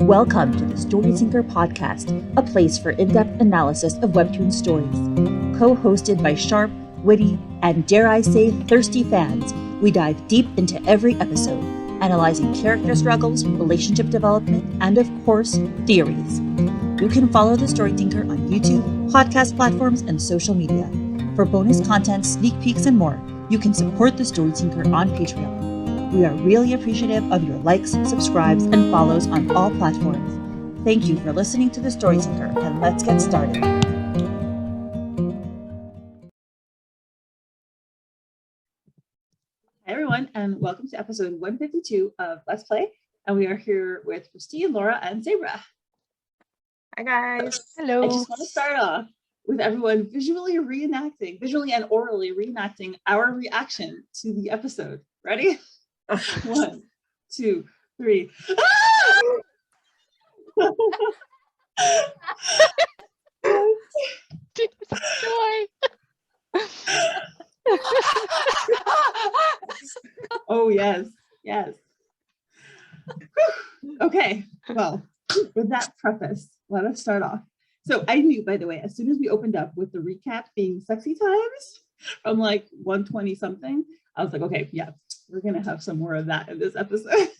Welcome to the 𝗟𝗂𝘀𝘀𝘁 podcast, a place for in-depth analysis of webtoon stories. Co-hosted by sharp, witty, and dare I say thirsty fans, we dive deep into every episode, analyzing character struggles, relationship development, and of course, theories. You can follow the 𝗟𝗂𝘀𝘀𝘁 on YouTube, podcast platforms, and social media. For bonus content, sneak peeks, and more, you can support the 𝗟𝗂𝘀𝘀𝘀 on Patreon. We are really appreciative of your likes, subscribes, and follows on all platforms. Thank you for listening to the 𝗟𝗂𝘀𝘀𝘀𝘀, and let's get started. Hi everyone, and welcome to episode 152 of Let's Play. And we are here with Krystine, Laura, and Sabra. Hi guys. Hello. I just want to start off with everyone visually and orally reenacting our reaction to the episode. Ready? 1, 2, 3. Joy. Oh yes. Okay, well, with that preface, let us start off. So I knew, by the way, as soon as we opened up with the recap being sexy times from like 120 something, I was like, okay, yeah, we're gonna have some more of that in this episode.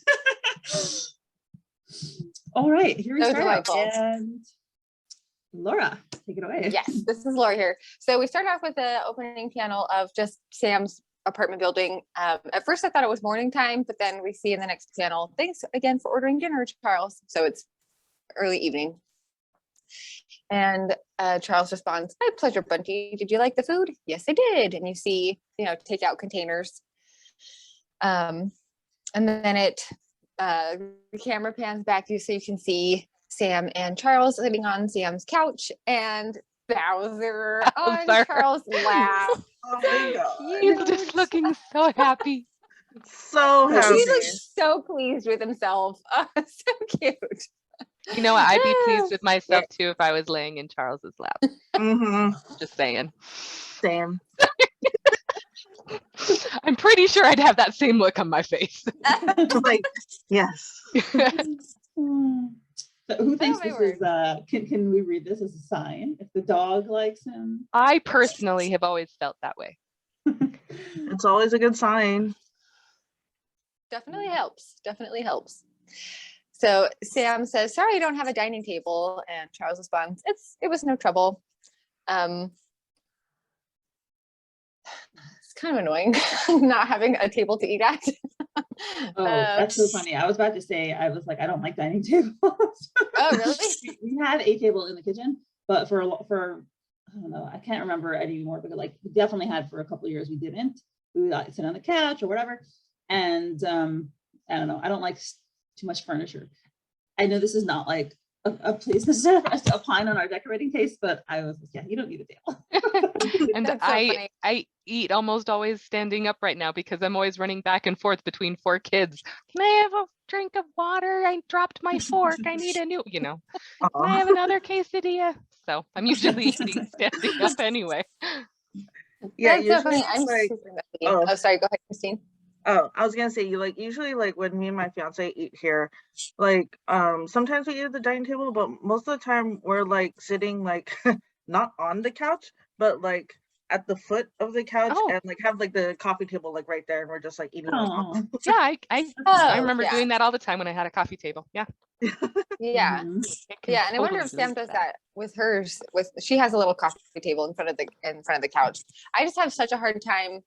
All right, here we start. And Laura, take it away. Yes, this is Laura here. So we started off with the opening panel of just Sam's apartment building. At first I thought it was morning time, but then we see in the next panel, thanks again for ordering dinner, Charles. So it's early evening. And Charles responds, my pleasure, Bunty. Did you like the food? Yes, I did. And you see, takeout containers. And then the camera pans back so you can see Sam and Charles sitting on Sam's couch and Bowser on Charles' lap. Oh my God. He's just looking so happy. So happy. He looks so pleased with himself. So cute. You know what? I'd be pleased with myself too if I was laying in Charles's lap. Just saying. Same. I'm pretty sure I'd have that same look on my face. Like, yes. So who thinks this is can we read this as a sign if the dog likes him? I personally have always felt that way. It's always a good sign. Definitely helps. So Sam says, sorry, I don't have a dining table. And Charles responds, it was no trouble. It's kind of annoying not having a table to eat at. Oh, that's so funny. I was about to say, I was like, I don't like dining tables. Oh, really? We had a table in the kitchen, but for I don't know, I can't remember anymore, but like we definitely had for a couple of years we didn't. We would sit on the couch or whatever. And I don't know, I don't like too much furniture. I know this is not like a place to opine on our decorating taste, but I was like, yeah, you don't need a table. And so I eat almost always standing up right now because I'm always running back and forth between 4 kids. Can I have a drink of water? I dropped my fork. I need a new, Can I have another quesadilla? So I'm usually eating standing up anyway. Yeah, that's so funny. I'm like, oh, sorry, go ahead, Krystine. Oh, I was gonna say, usually like when me and my fiance eat here, like sometimes we eat at the dining table, but most of the time we're like sitting like not on the couch, but like at the foot of the couch and like have like the coffee table like right there, and we're just like eating on top. Yeah, I remember doing that all the time when I had a coffee table. Yeah. Yeah. Yeah, and I wonder if Sam does that with hers. She has a little coffee table in front of the couch. I just have such a hard time.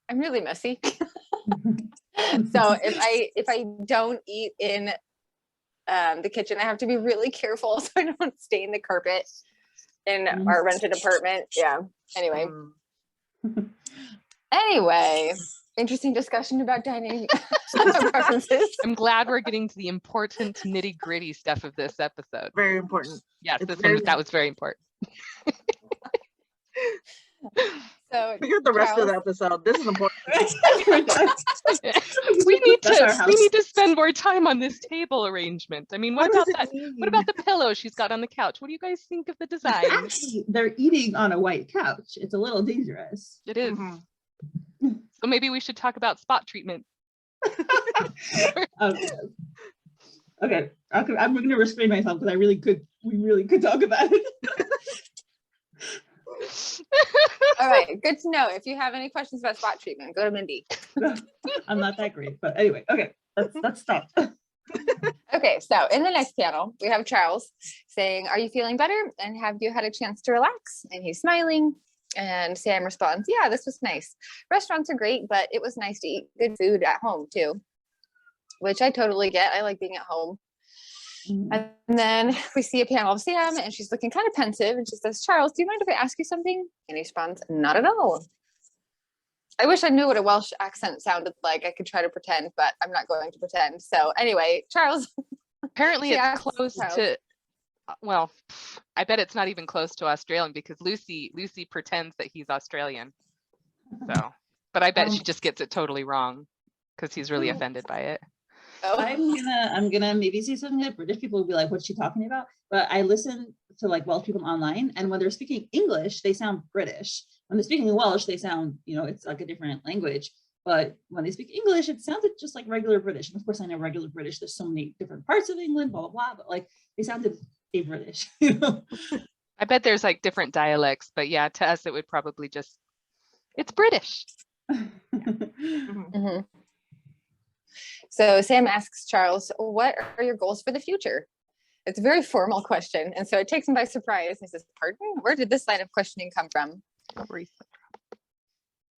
I'm really messy. So if I don't eat in the kitchen, I have to be really careful so I don't stain the carpet in our rented apartment. Yeah. Anyway, interesting discussion about dining preferences. I'm glad we're getting to the important nitty-gritty stuff of this episode. Very important. Yes, that was very important. So forget the rest of the episode. This is important. we need to spend more time on this table arrangement. I mean, what about that? What about the pillow she's got on the couch? What do you guys think of the design? Actually, they're eating on a white couch. It's a little dangerous. It is. So maybe we should talk about spot treatment. Okay. Okay, I'm going to restrain myself because we really could talk about it. All right, good to know. If you have any questions about spot treatment, go to Mindy. I'm not that great, but anyway, okay, let's stop. Okay, so in the next panel, we have Charles saying, "Are you feeling better? And have you had a chance to relax?" And he's smiling. And Sam responds, "Yeah, this was nice. Restaurants are great, but it was nice to eat good food at home too," which I totally get. I like being at home. And then we see a panel of Sam, and she's looking kind of pensive, and she says, "Charles, do you mind if I ask you something?" And he responds, "Not at all." I wish I knew what a Welsh accent sounded like. I could try to pretend, but I'm not going to pretend. So anyway, Charles. Apparently She it's asks close Charles. to, well, I bet it's not even close to Australian because Lucy pretends that he's Australian. So, but I bet she just gets it totally wrong because he's really offended by it. Oh. I'm gonna maybe say something that British people will be like, "What's she talking about?" But I listen to like Welsh people online, and when they're speaking English, they sound British. When they're speaking Welsh, they sound, it's like a different language. But when they speak English, it sounded just like regular British. And of course, I know regular British. There's so many different parts of England, blah blah blah. But like they sounded a British. I bet there's like different dialects, but yeah, to us it would probably just, it's British. Mm-hmm. So Sam asks Charles, "What are your goals for the future?" It's a very formal question, and so it takes him by surprise. He says, "Pardon? Where did this line of questioning come from?"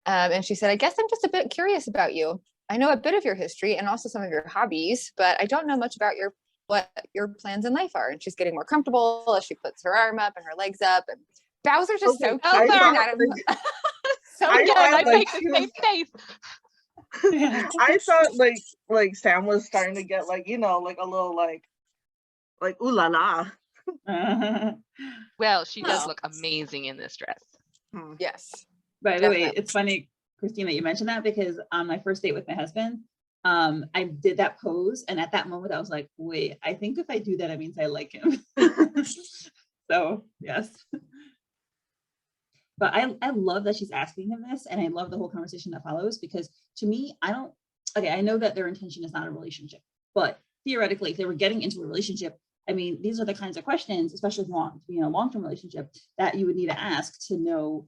And she said, "I guess I'm just a bit curious about you. I know a bit of your history and also some of your hobbies, but I don't know much about what your plans in life are." And she's getting more comfortable as she puts her arm up and her legs up. And Bowser's just so cute looking at him. So I good. thought, I like, make the same face. I thought like Sam was starting to get like, like a little like ooh la la. Well, she does Oh. look amazing in this dress. Yes. By the way, Definitely. it's funny, Krystine, that you mentioned that, because on my first date with my husband, I did that pose, and at that moment I was like, wait, I think if I do that, it means I like him. So yes. But I love that she's asking him this, and I love the whole conversation that follows, because to me, I know that their intention is not a relationship, but theoretically, if they were getting into a relationship, I mean, these are the kinds of questions, especially long-term relationship, that you would need to ask to know,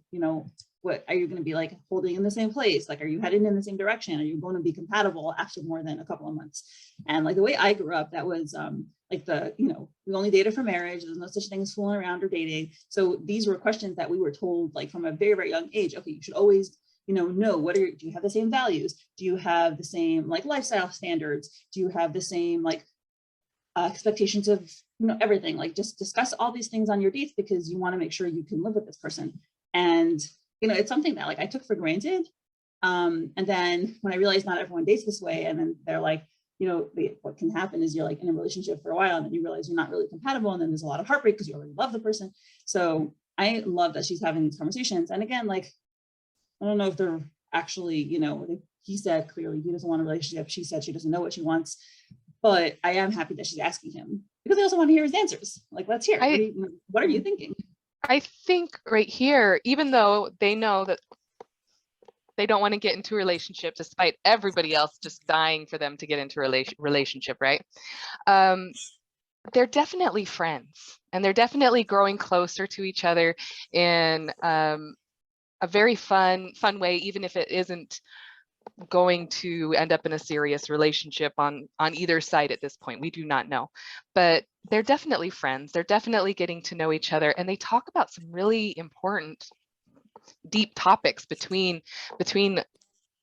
what are you going to be like holding in the same place? Like, are you heading in the same direction? Are you going to be compatible after more than a couple of months? And like the way I grew up, that was like we only dated for marriage. There's no such thing as fooling around or dating. So these were questions that we were told like from a very, very young age. Okay, you should always know do you have the same values? Do you have the same like lifestyle standards? Do you have the same like expectations of everything? Like, just discuss all these things on your dates, because you want to make sure you can live with this person. And it's something that like I took for granted. And then when I realized not everyone dates this way, and then they're like, what can happen is you're like in a relationship for a while, and then you realize you're not really compatible, and then there's a lot of heartbreak because you already love the person. So I love that she's having these conversations. And again, like, I don't know if they're actually, he said clearly he doesn't want a relationship. She said she doesn't know what she wants. But I am happy that she's asking him, because I also want to hear his answers. Like, let's hear. What are you thinking? I think right here, even though they know that they don't want to get into a relationship, despite everybody else just dying for them to get into a relationship, right? They're definitely friends, and they're definitely growing closer to each other in a very fun way, even if it isn't going to end up in a serious relationship on either side at this point. We do not know, but they're definitely friends. They're definitely getting to know each other, and they talk about some really important, deep topics between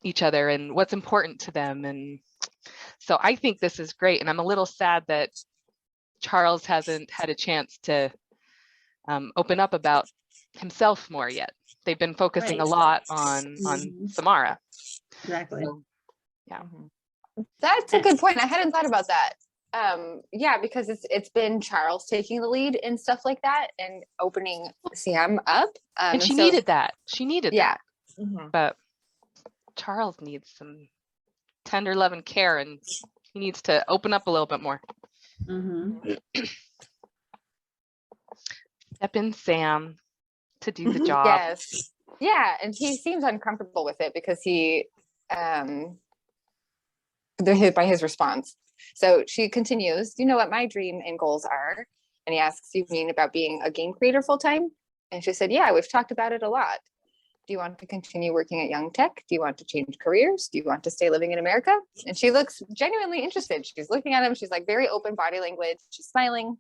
each other and what's important to them. And so I think this is great, and I'm a little sad that Charles hasn't had a chance to open up about himself more yet. They've been focusing a lot on Samara. Exactly. So, yeah. That's a good point. I hadn't thought about that. Yeah, because it's been Charles taking the lead and stuff like that, and opening Sam up. And she needed that. She needed that. Mm-hmm. But Charles needs some tender love and care, and he needs to open up a little bit more. Mm-hmm. Step in Sam to do the job. Yes. Yeah, and he seems uncomfortable with it, because he by his response. So she continues, "Do you know what my dream and goals are?" And he asks, "You mean about being a game creator full time?" And she said, "Yeah, we've talked about it a lot. Do you want to continue working at Young Tech? Do you want to change careers? Do you want to stay living in America?" And she looks genuinely interested. She's looking at him. She's like very open body language. She's smiling,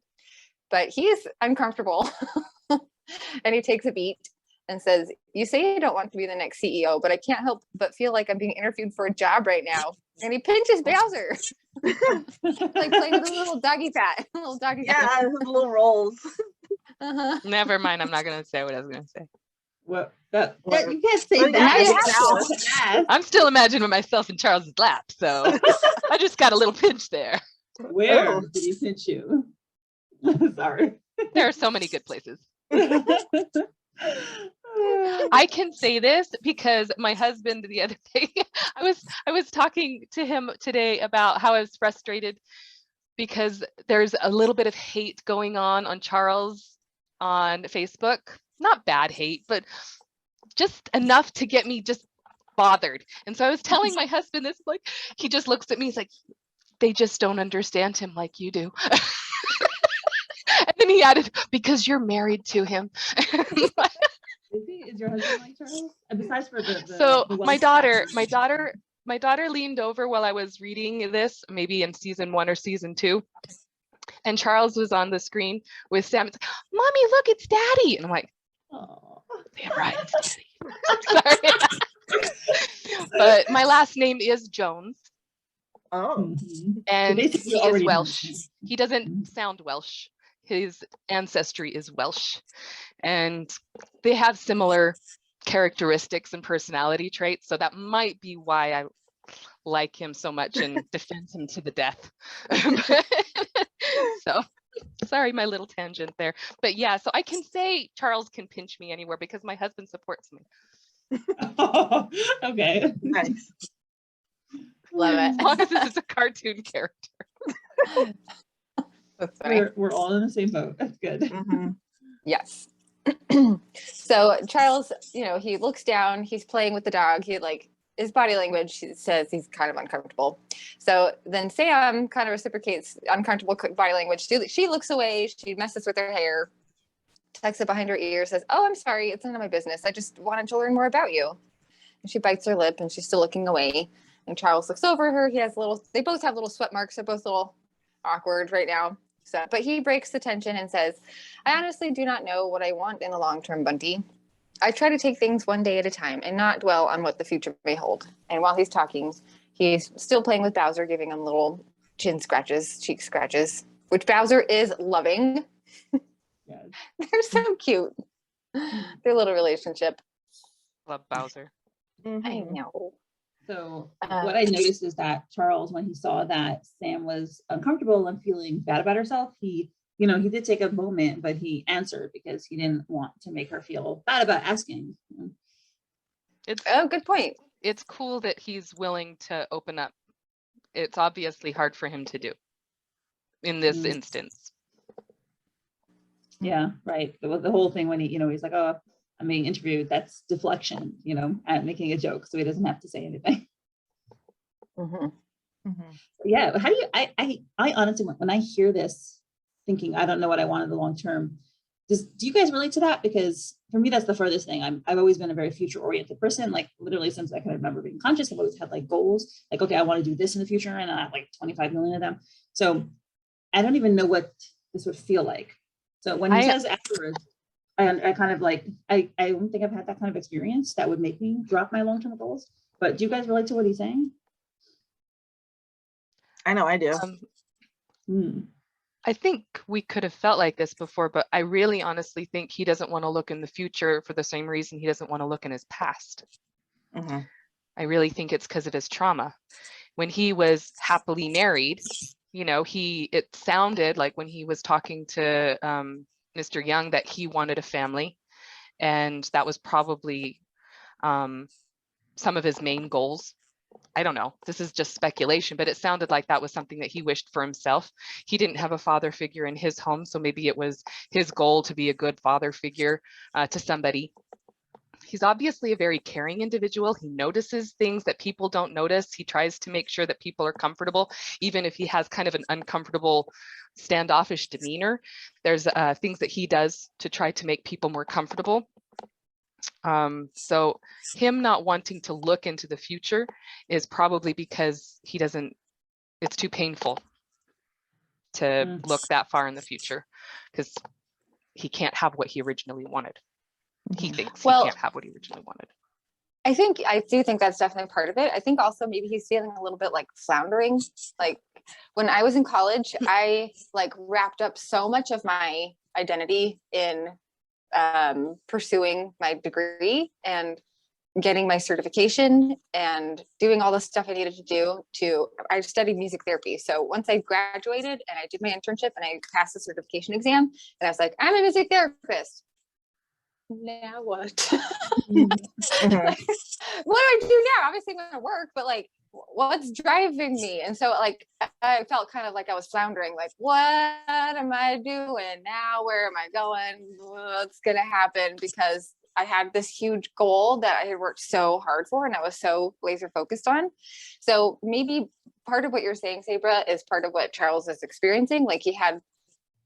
but he's uncomfortable. And he takes a beat and says, "You say you don't want to be the next CEO, but I can't help but feel like I'm being interviewed for a job right now." And he pinches Bowser, like playing with a little doggy pat, little doggy. Yeah, his little rolls. Uh-huh. Never mind. I'm not going to say what I was going to say. What that you can't say Well, that. I'm still imagining myself in Charles's lap. So I just got a little pinch there. Where did he pinch you? Sorry. There are so many good places. I can say this because my husband the other day, I was talking to him today about how I was frustrated because there's a little bit of hate going on Charles on Facebook. Not bad hate, but just enough to get me just bothered. And so I was telling my husband this, like, he just looks at me, he's like, "They just don't understand him like you do." And then he added, "Because you're married to him." Is your husband like Charles? And besides for the So the my daughter leaned over while I was reading this, maybe in season 1 or season 2, and Charles was on the screen with Sam. It's like, "Mommy, look, it's Daddy." And I'm like, oh. "Damn right, it's Daddy." Sorry. But my last name is Jones, Oh. and So he basically is already Welsh. know. He doesn't sound Welsh. His ancestry is Welsh, and they have similar characteristics and personality traits. So that might be why I like him so much and defend him to the death. So sorry, my little tangent there. But yeah, so I can say Charles can pinch me anywhere because my husband supports me. Okay. Nice. Love As it. long as this is a cartoon character. That's funny. We're all in the same boat. That's good. Mm-hmm. Yes. So Charles, he looks down, he's playing with the dog. He his body language says he's kind of uncomfortable. So then Sam kind of reciprocates uncomfortable body language. She looks away, she messes with her hair, tucks it behind her ear, says, "Oh, I'm sorry, it's none of my business. I just wanted to learn more about you." And she bites her lip and she's still looking away. And Charles looks over at her. They both have little sweat marks. They're both a little awkward right now. So, but he breaks the tension and says, "I honestly do not know what I want in the long term, Bunty. I try to take things one day at a time and not dwell on what the future may hold." And while he's talking, he's still playing with Bowser, giving him little chin scratches, cheek scratches, which Bowser is loving. Yes. They're so cute. Their little relationship. Love Bowser. I know. So what I noticed is that Charles, when he saw that Sam was uncomfortable and feeling bad about herself, he did take a moment, but he answered because he didn't want to make her feel bad about asking. Good point. It's cool that he's willing to open up. It's obviously hard for him to do in this instance. Yeah, right. The whole thing when he's like, "Oh, I'm being interviewed," that's deflection, and making a joke, so he doesn't have to say anything. Mm-hmm. Mm-hmm. Yeah, how do you? I honestly, when I hear this, thinking I don't know what I want in the long term, do you guys relate to that? Because for me, that's the furthest thing. I've always been a very future oriented person. Like literally since I can remember being conscious, I've always had like goals. Like, okay, I want to do this in the future, and I have like 25 million of them. So I don't even know what this would feel like. So when he says afterwards, I kind of like, I don't think I've had that kind of experience that would make me drop my long-term goals. But do you guys relate to what he's saying? I know I do. I think we could have felt like this before, but I really honestly think he doesn't want to look in the future for the same reason he doesn't want to look in his past. Mm-hmm. I really think it's because of his trauma. When he was happily married, it sounded like when he was talking to Mr. Young that he wanted a family, and that was probably some of his main goals. I don't know, this is just speculation, but it sounded like that was something that he wished for himself. He didn't have a father figure in his home, so maybe it was his goal to be a good father figure to somebody. he's obviously a very caring individual. He notices things that people don't notice. He tries to make sure that people are comfortable, even if he has kind of an uncomfortable, standoffish demeanor. There's things that he does to try to make people more comfortable. So him not wanting to look into the future is probably because he doesn't, it's too painful to look that far in the future, because he can't have what he originally wanted. He thinks he can't have what he originally wanted. I do think that's definitely part of it. I think also maybe he's feeling a little bit like floundering. Like when I was in college, I like wrapped up so much of my identity in pursuing my degree and getting my certification and doing all the stuff I needed to do I studied music therapy. So once I graduated and I did my internship and I passed the certification exam, and I was like, I'm a music therapist. Now what? What do I do now? Obviously I'm going to work, but like, what's driving me? And so like, I felt kind of like I was floundering, like, what am I doing now? Where am I going? What's going to happen? Because I had this huge goal that I had worked so hard for and I was so laser focused on. So maybe part of what you're saying, Sabra, is part of what Charles is experiencing. Like he had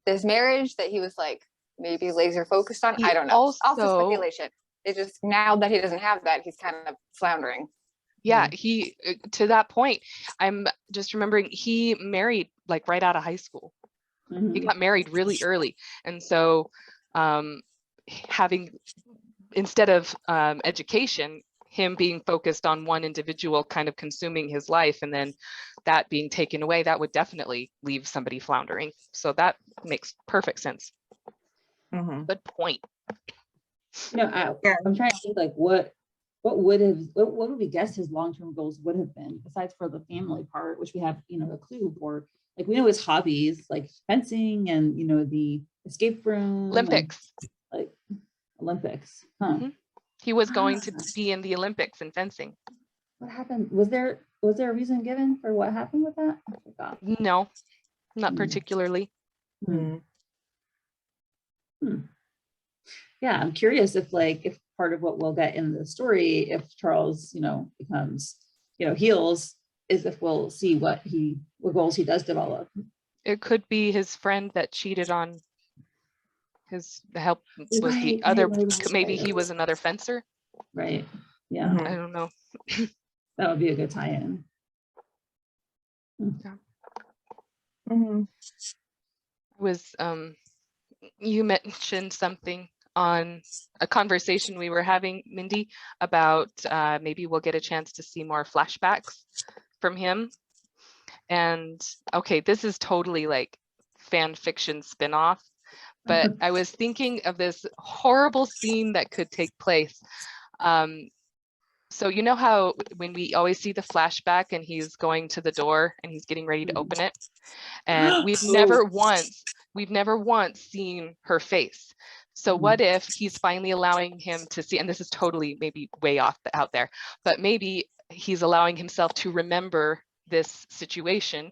this marriage that he was like maybe laser focused on. I don't know. Also speculation. It's just now that he doesn't have that, he's kind of floundering. Yeah, he, to that point, I'm just remembering he married like right out of high school. He got married really early. And so having, instead of education, him being focused on one individual kind of consuming his life and then that being taken away, that would definitely leave somebody floundering. So that makes perfect sense. Good point. You know, I'm trying to think like what would we guess his long-term goals would have been, besides for the family part, which we have, you know, a clue for. Like we know his hobbies, like fencing and, you know, the escape room. Olympics. And, like Olympics. He was going to be in the Olympics in fencing. What happened? Was there a reason given for what happened with that? I forgot. No, not particularly. Yeah, I'm curious if part of what we'll get in the story, if Charles, you know, becomes, you know, heals, is if we'll see what goals he does develop. It could be his friend that cheated on his help was the other, maybe he was another fencer. Right. Yeah. I don't know. That would be a good tie-in. Was you mentioned something on a conversation we were having, Mindy, about maybe we'll get a chance to see more flashbacks from him. And okay, this is totally like fan fiction spin-off, but I was thinking of this horrible scene that could take place. So you know how when we always see the flashback and he's going to the door and he's getting ready to open it, and we've never once seen her face. So what if he's finally allowing him to see, and this is totally maybe way off out there, but maybe he's allowing himself to remember this situation,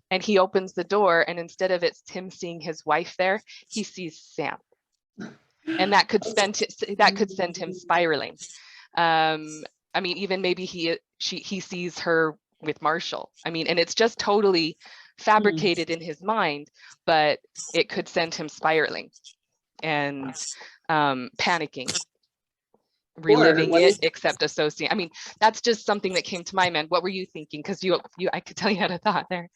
and he opens the door and instead of it's him seeing his wife there, he sees Sam, and that could send him spiraling. I mean, even maybe he sees her with Marshall. I mean, and it's just totally fabricated in his mind, but it could send him spiraling and panicking, reliving it, except associating. I mean, that's just something that came to my mind. What were you thinking? Because I could tell you had a thought there.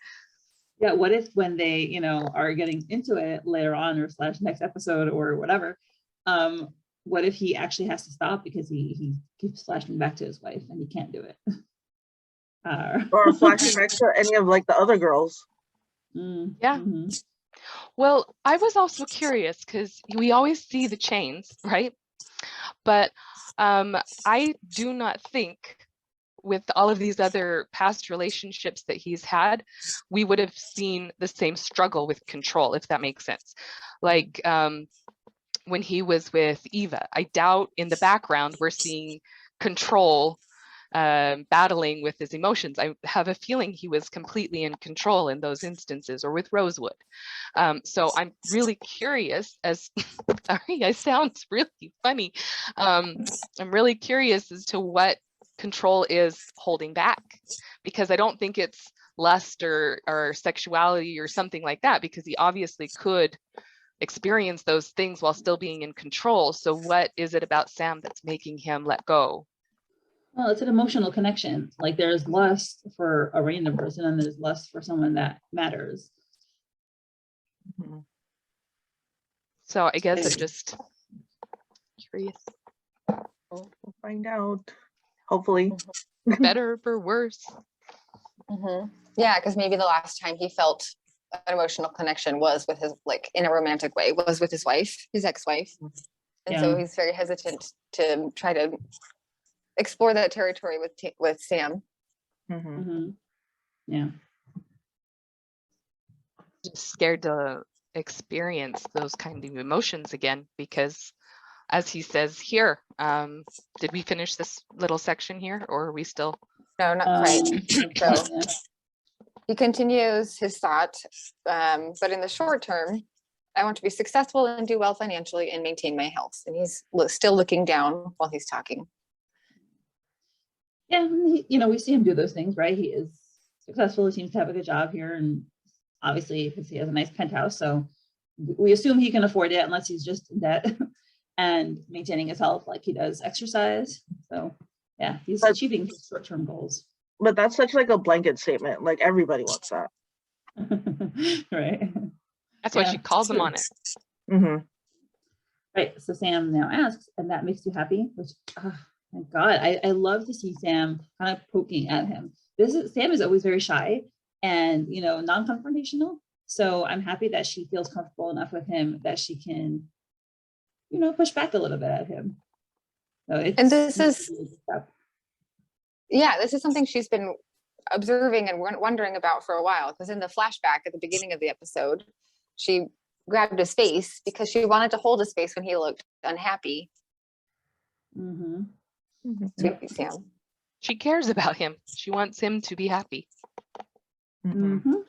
Yeah, what if when they, you know, are getting into it later on or / next episode or whatever, what if he actually has to stop because he keeps flashing back to his wife and he can't do it? Or flashing back to any of like the other girls. Yeah. Well, I was also curious because we always see the chains, right? But I do not think with all of these other past relationships that he's had, we would have seen the same struggle with control, if that makes sense. Like when he was with Eva, I doubt in the background we're seeing control battling with his emotions. I have a feeling he was completely in control in those instances, or with Rosewood. So I'm really curious as, sorry, I sound really funny. I'm really curious as to what control is holding back, because I don't think it's lust or sexuality or something like that, because he obviously could experience those things while still being in control. So what is it about Sam that's making him let go? Well, it's an emotional connection. Like there's lust for a random person and there's lust for someone that matters. So I guess I'm just curious. We'll find out, hopefully. Better for worse. Yeah, because maybe the last time he felt an emotional connection was with his, like in a romantic way, was with his wife, his ex-wife. And so he's very hesitant to try to explore that territory with Sam. Yeah. Just scared to experience those kind of emotions again, because as he says here, did we finish this little section here, or are we still? No, not quite. So he continues his thought, but in the short term, I want to be successful and do well financially and maintain my health. And he's still looking down while he's talking. Yeah, we see him do those things, right? He is successful. He seems to have a good job here, and obviously because he has a nice penthouse, so we assume he can afford it unless he's just in debt. And maintaining his health, like he does exercise. So yeah, he's achieving his short-term goals. But that's such like a blanket statement. Like everybody wants that. Right. That's why she calls him on it. Right. So Sam now asks, and that makes you happy? Which, oh my God, I love to see Sam kind of poking at him. Sam is always very shy and, non-confrontational. So I'm happy that she feels comfortable enough with him that she can, push back a little bit at him. So this is something she's been observing and wondering about for a while, because in the flashback at the beginning of the episode, she grabbed his face because she wanted to hold his face when he looked unhappy. Sweet Sam. She cares about him. She wants him to be happy.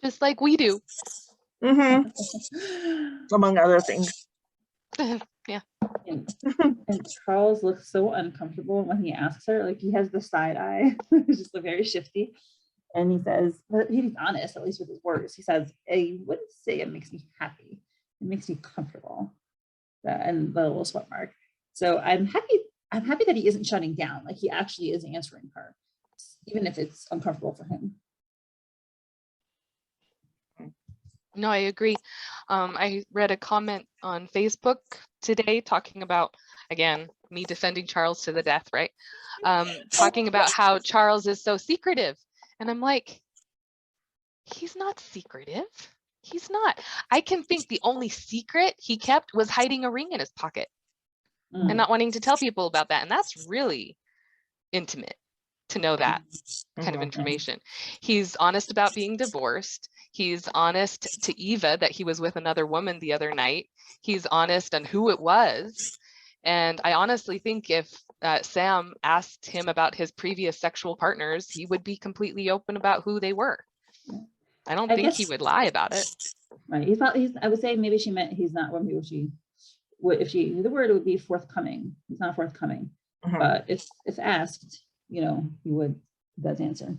Just like we do. Among other things. Yeah. And Charles looks so uncomfortable when he asks her, like he has the side eye. It's just very shifty. And he says, but he's honest, at least with his words. He says, I wouldn't say it makes me happy. It makes me comfortable. And the little sweat mark. So I'm happy that he isn't shutting down. Like he actually is answering her, even if it's uncomfortable for him. No, I agree. I read a comment on Facebook today talking about, again, me defending Charles to the death, right? Talking about how Charles is so secretive. And I'm like, he's not secretive. He's not. I can think the only secret he kept was hiding a ring in his pocket and not wanting to tell people about that. And that's really intimate to know that kind of information. He's honest about being divorced. He's honest to Eva that he was with another woman the other night. He's honest on who it was. And I honestly think if Sam asked him about his previous sexual partners, he would be completely open about who they were. I don't think he would lie about it. Right. I would say maybe she meant he's not, or maybe if she knew the word, it would be forthcoming. He's not forthcoming. But if asked, he does answer.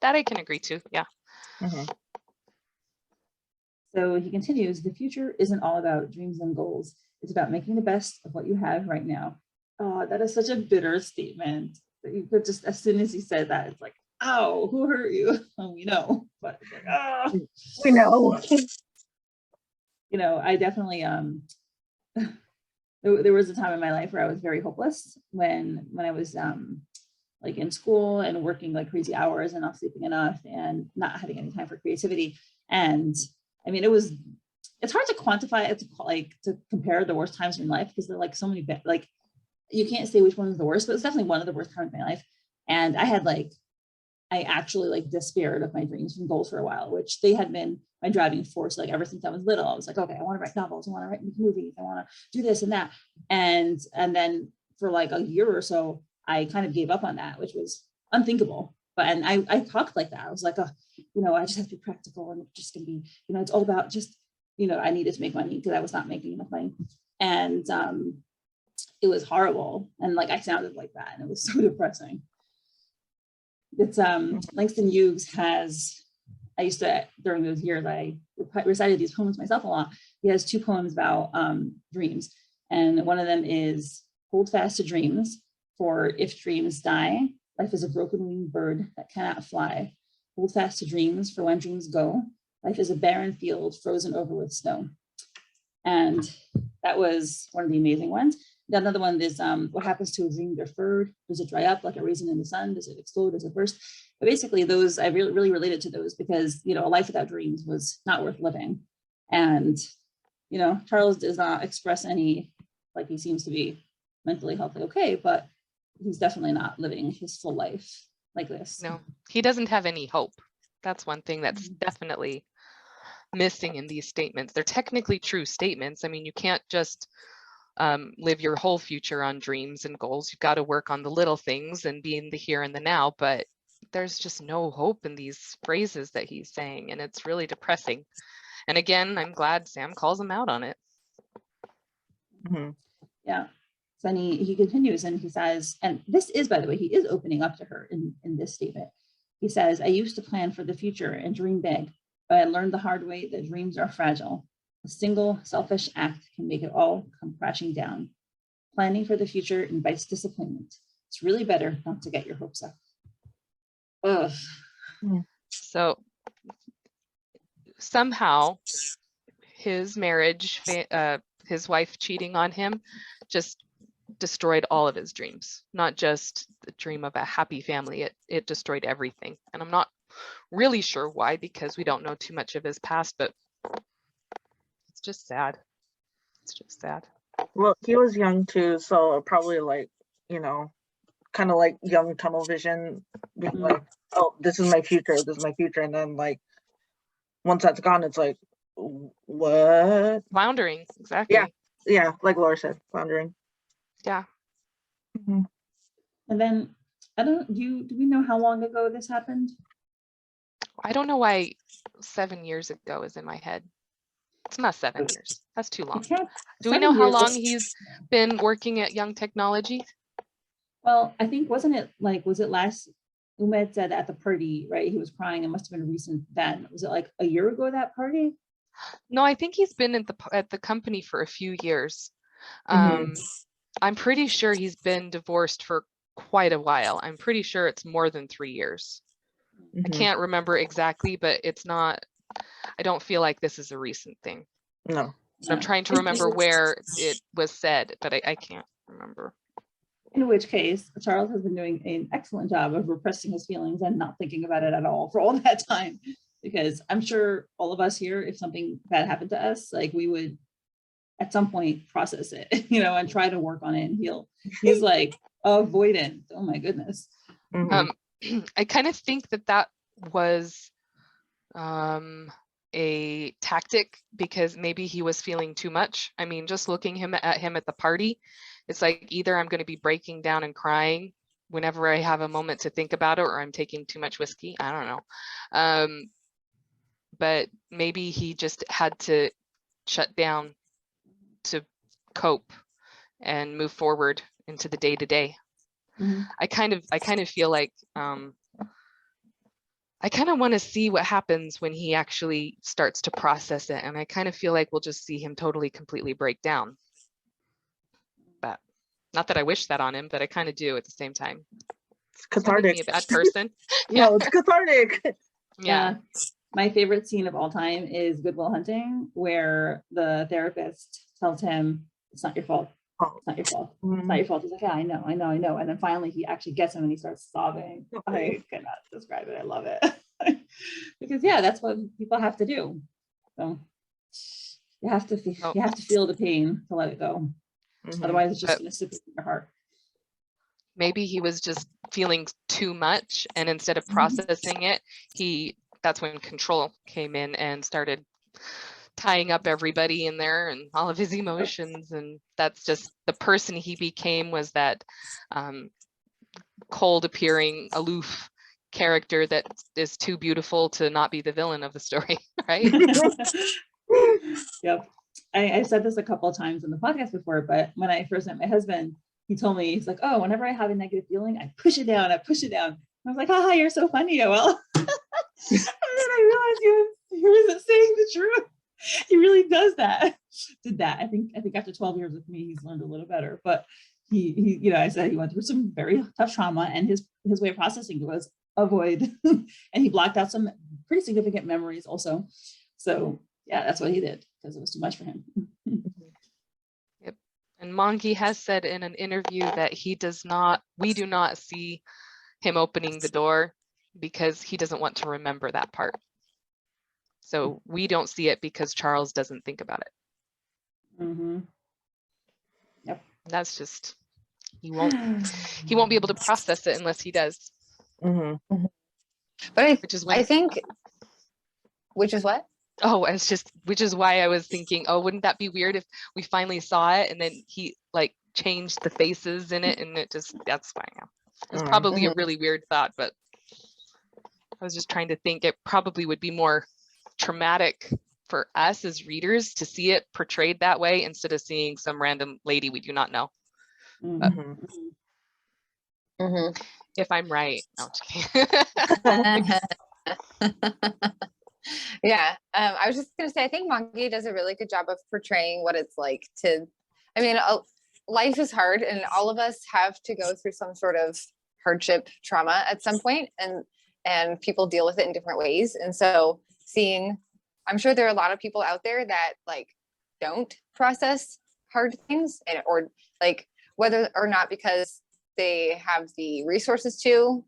That I can agree to. Yeah. So he continues, the future isn't all about dreams and goals. It's about making the best of what you have right now. Oh, that is such a bitter statement. That you could just, as soon as he said that, it's like, ow, who hurt you? Oh, we know, but it's like, oh. We know. I definitely, there was a time in my life where I was very hopeless when I was like in school and working like crazy hours and not sleeping enough and not having any time for creativity. And I mean, it's hard to quantify it, to compare the worst times in life, because they're like so many, like you can't say which one is the worst, but it's definitely one of the worst times in my life. And I actually despaired of my dreams and goals for a while, which they had been my driving force. Like ever since I was little, I was like, okay, I want to write novels, I want to write movies, I want to do this and that. And then for like a year or so, I kind of gave up on that, which was unthinkable. But, and I talked like that. I was like, oh, you know, I just have to be practical, and it's just gonna be, you know, it's all about just, you know, I needed to make money because I was not making enough money. And it was horrible. And like, I sounded like that, and it was so depressing. It's Langston Hughes has, I used to, during those years, I recited these poems myself a lot. He has 2 poems about dreams. And one of them is hold fast to dreams, for if dreams die, life is a broken winged bird that cannot fly. Hold fast to dreams, for when dreams go, life is a barren field frozen over with snow. And that was one of the amazing ones. Another one is what happens to a dream deferred? Does it dry up like a raisin in the sun? Does it explode? Does it burst? But basically those, I really related to those, because, you know, a life without dreams was not worth living. And, you know, Charles does not express any, like, he seems to be mentally healthy, okay, but he's definitely not living his full life like this. No, he doesn't have any hope. That's one thing that's definitely missing in these statements. They're technically true statements. I mean, you can't just live your whole future on dreams and goals. You've got to work on the little things and be in the here and the now, but there's just no hope in these phrases that he's saying, and it's really depressing. And again, I'm glad Sam calls him out on it. Yeah. So then he continues, and he says, and this is, by the way, he is opening up to her in this statement. He says, I used to plan for the future and dream big, but I learned the hard way that dreams are fragile. A single selfish act can make it all come crashing down. Planning for the future invites disappointment. It's really better not to get your hopes up. Ugh. So somehow his marriage, his wife cheating on him, just destroyed all of his dreams, not just the dream of a happy family. It destroyed everything. And I'm not really sure why, because we don't know too much of his past, but it's just sad. It's just sad. Well, he was young too, so probably like, you know, kind of like young tunnel vision, being like, oh, this is my future, this is my future. And then like, once that's gone, it's like, what? Floundering, exactly. Yeah, like Laura said, floundering. Yeah. And then, do we know how long ago this happened? I don't know why 7 years ago is in my head. It's not 7 years. That's too long. Do we know how long he's been working at Young Technology? Well, I think, was it last, 𝗟𝘂𝗀𝘀𝘁 said at the party, right? He was crying. It must have been recent then. Was it like a year ago, that party? No, I think he's been at the company for a few years. I'm pretty sure he's been divorced for quite a while. I'm pretty sure it's more than 3 years. I can't remember exactly, but it's not, I don't feel like this is a recent thing. No. I'm trying to remember where it was said, but I can't remember. In which case, Charles has been doing an excellent job of repressing his feelings and not thinking about it at all for all that time. Because I'm sure all of us here, if something bad happened to us, like, we would at some point process it, you know, and try to work on it and heal. He's like avoidant. Oh my goodness. I kind of think that was a tactic, because maybe he was feeling too much. I mean, just looking at him at the party, it's like, either I'm going to be breaking down and crying whenever I have a moment to think about it, or I'm taking too much whiskey. I don't know. But maybe he just had to shut down to cope and move forward into the day-to-day. I kind of feel like I kind of want to see what happens when he actually starts to process it, and I kind of feel like we'll just see him totally completely break down. But not that I wish that on him, but I kind of do at the same time. It's cathartic. Does that make me a bad person? No, it's cathartic. Yeah. My favorite scene of all time is Good Will Hunting, where the therapist tells him, it's not your fault. It's not your fault. It's not your fault. He's like, yeah, I know. And then finally he actually gets him and he starts sobbing. I cannot describe it. I love it. Because yeah, that's what people have to do. So you have to feel the pain to let it go. Otherwise it's just gonna sit in your heart. Maybe he was just feeling too much, and instead of processing it, that's when control came in and started tying up everybody in there and all of his emotions. And that's just the person he became, was that cold appearing, aloof character that is too beautiful to not be the villain of the story, right? Yep. I've said this a couple of times in the podcast before, but when I first met my husband, he told me, he's like, oh, whenever I have a negative feeling, I push it down, I push it down. I was like, haha, you're so funny, Noel. And then I realized he wasn't saying the truth. He really does that. Did that. I think after 12 years with me, he's learned a little better. But he you know, I said he went through some very tough trauma, and his way of processing it was avoid. And he blocked out some pretty significant memories also. So yeah, that's what he did, because it was too much for him. Yep. And Mongi has said in an interview that we do not see him opening the door because he doesn't want to remember that part. So we don't see it because Charles doesn't think about it. Mm-hmm. Yep. That's just, he won't be able to process it unless he does. Mm-hmm. But Which is what? Oh, it's just, which is why I was thinking, oh, wouldn't that be weird if we finally saw it and then he like changed the faces in it, and that's why it's probably a really weird thought, but I was just trying to think it probably would be more traumatic for us as readers to see it portrayed that way instead of seeing some random lady we do not know. Mm-hmm. If I'm right. No, Yeah, I was just gonna say, I think Mongi does a really good job of portraying what it's like to, I mean, life is hard, and all of us have to go through some sort of hardship trauma at some point, and people deal with it in different ways. And so I'm sure there are a lot of people out there that like don't process hard things, or like whether or not because they have the resources to.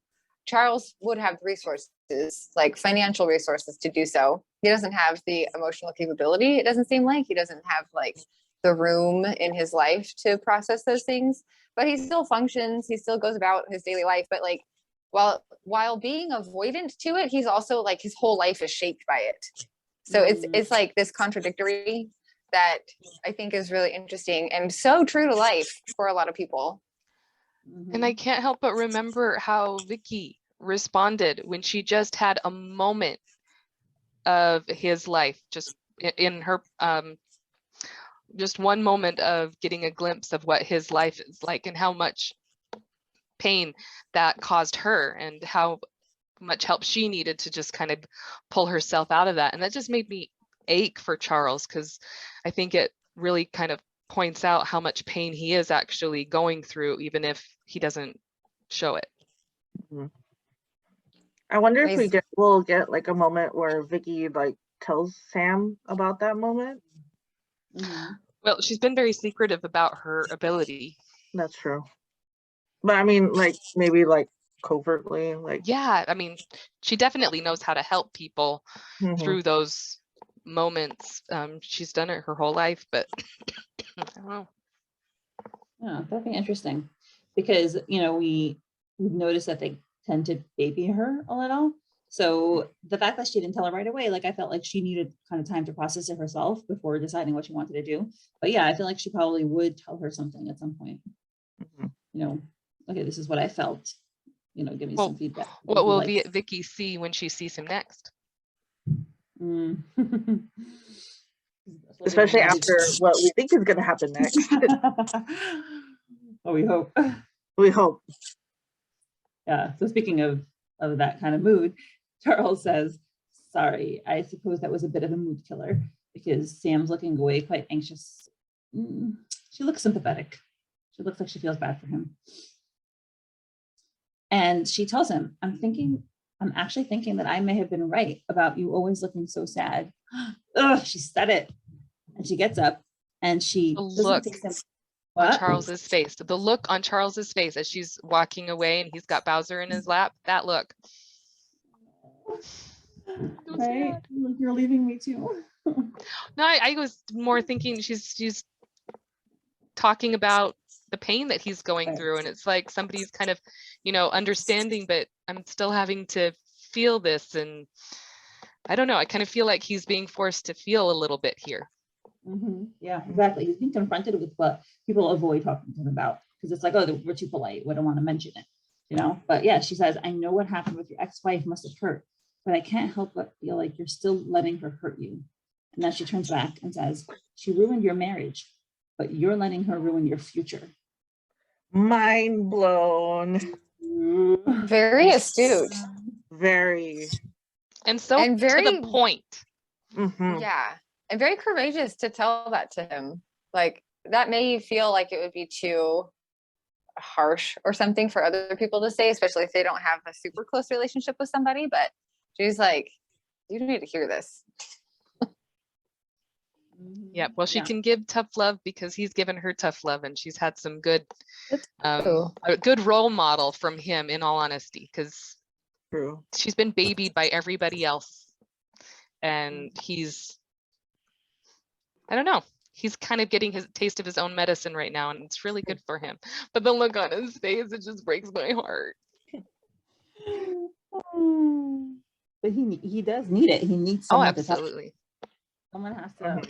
Charles would have the resources, like financial resources, to do so. He doesn't have the emotional capability. It doesn't seem like he doesn't have like the room in his life to process those things, but he still functions. He still goes about his daily life. But like, while being avoidant to it, he's also like, his whole life is shaped by it. So it's like this contradictory that I think is really interesting and so true to life for a lot of people. And I can't help but remember how Vicky responded when she just had a moment of his life, just in her, just one moment of getting a glimpse of what his life is like and how much pain that caused her and how much help she needed to just kind of pull herself out of that. And that just made me ache for Charles, because I think it really kind of points out how much pain he is actually going through, even if he doesn't show it. I wonder if we'll get like a moment where Vicky like tells Sam about that moment. Well, she's been very secretive about her ability. That's true. But I mean, like maybe like covertly, like, yeah, I mean, she definitely knows how to help people through those moments. She's done it her whole life, but I don't know. Yeah, that'd be interesting, because you know we've noticed that they tend to baby her a little. So the fact that she didn't tell her right away, like I felt like she needed kind of time to process it herself before deciding what she wanted to do. But yeah, I feel like she probably would tell her something at some point. You know, okay, this is what I felt. You know, give me some feedback. What will Vicky see when she sees him next? Especially after what we think is going to happen next. Well, we hope. We hope. Yeah. So speaking of that kind of mood, Charles says, "Sorry, I suppose that was a bit of a mood killer," because Sam's looking away, quite anxious. She looks sympathetic. She looks like she feels bad for him. And she tells him, I'm actually thinking that I may have been right about you always looking so sad." Ugh, she said it. And she gets up and she look on Charles's face. The look on Charles's face as she's walking away and he's got Bowser in his lap. That look. Right? You're leaving me too. No, I was more thinking she's talking about the pain that he's going through, and it's like somebody's kind of, you know, understanding, but I'm still having to feel this, and I don't know, I kind of feel like he's being forced to feel a little bit here. Yeah, exactly. He's being confronted with what people avoid talking to him about, because it's like, oh, we're too polite, we don't want to mention it. But yeah, she says, I know what happened with your ex-wife must have hurt, but I can't help but feel like you're still letting her hurt you. And then she turns back and says, she ruined your marriage, but you're letting her ruin your future. Mind blown. Very astute. Very. And so And very, to the point. Yeah. And very courageous to tell that to him. Like, that may feel like it would be too harsh or something for other people to say, especially if they don't have a super close relationship with somebody. But she's like, you need to hear this. Yeah, well, she can give tough love because he's given her tough love, and she's had some good, a good role model from him, in all honesty, because she's been babied by everybody else, and he's, I don't know, he's kind of getting his taste of his own medicine right now, and it's really good for him. But the look on his face, it just breaks my heart. But he does need it. He needs someone to touch. Absolutely. Someone has to,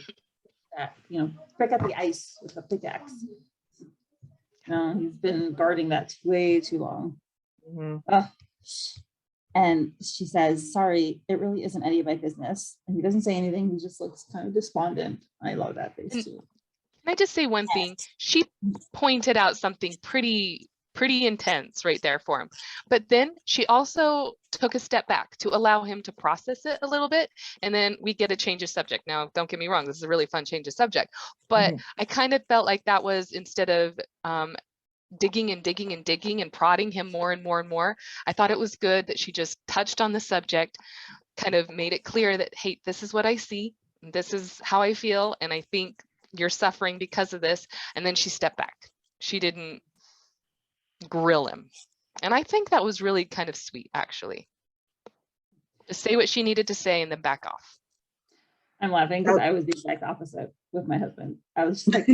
pick up the ice with a pickaxe. He's been guarding that way too long. And she says, sorry, it really isn't any of my business. And he doesn't say anything. He just looks kind of despondent. I love that face too. Can I just say one thing? She pointed out something pretty intense right there for him. But then she also took a step back to allow him to process it a little bit. And then we get a change of subject. Now, don't get me wrong, this is a really fun change of subject. But I kind of felt like that was, instead of digging and prodding him more and more and more, I thought it was good that she just touched on the subject, kind of made it clear that, hey, this is what I see. This is how I feel. And I think you're suffering because of this. And then she stepped back. She didn't grill him. And I think that was really kind of sweet, actually. Just say what she needed to say and then back off. I'm laughing because I was the exact opposite with my husband. I was just like,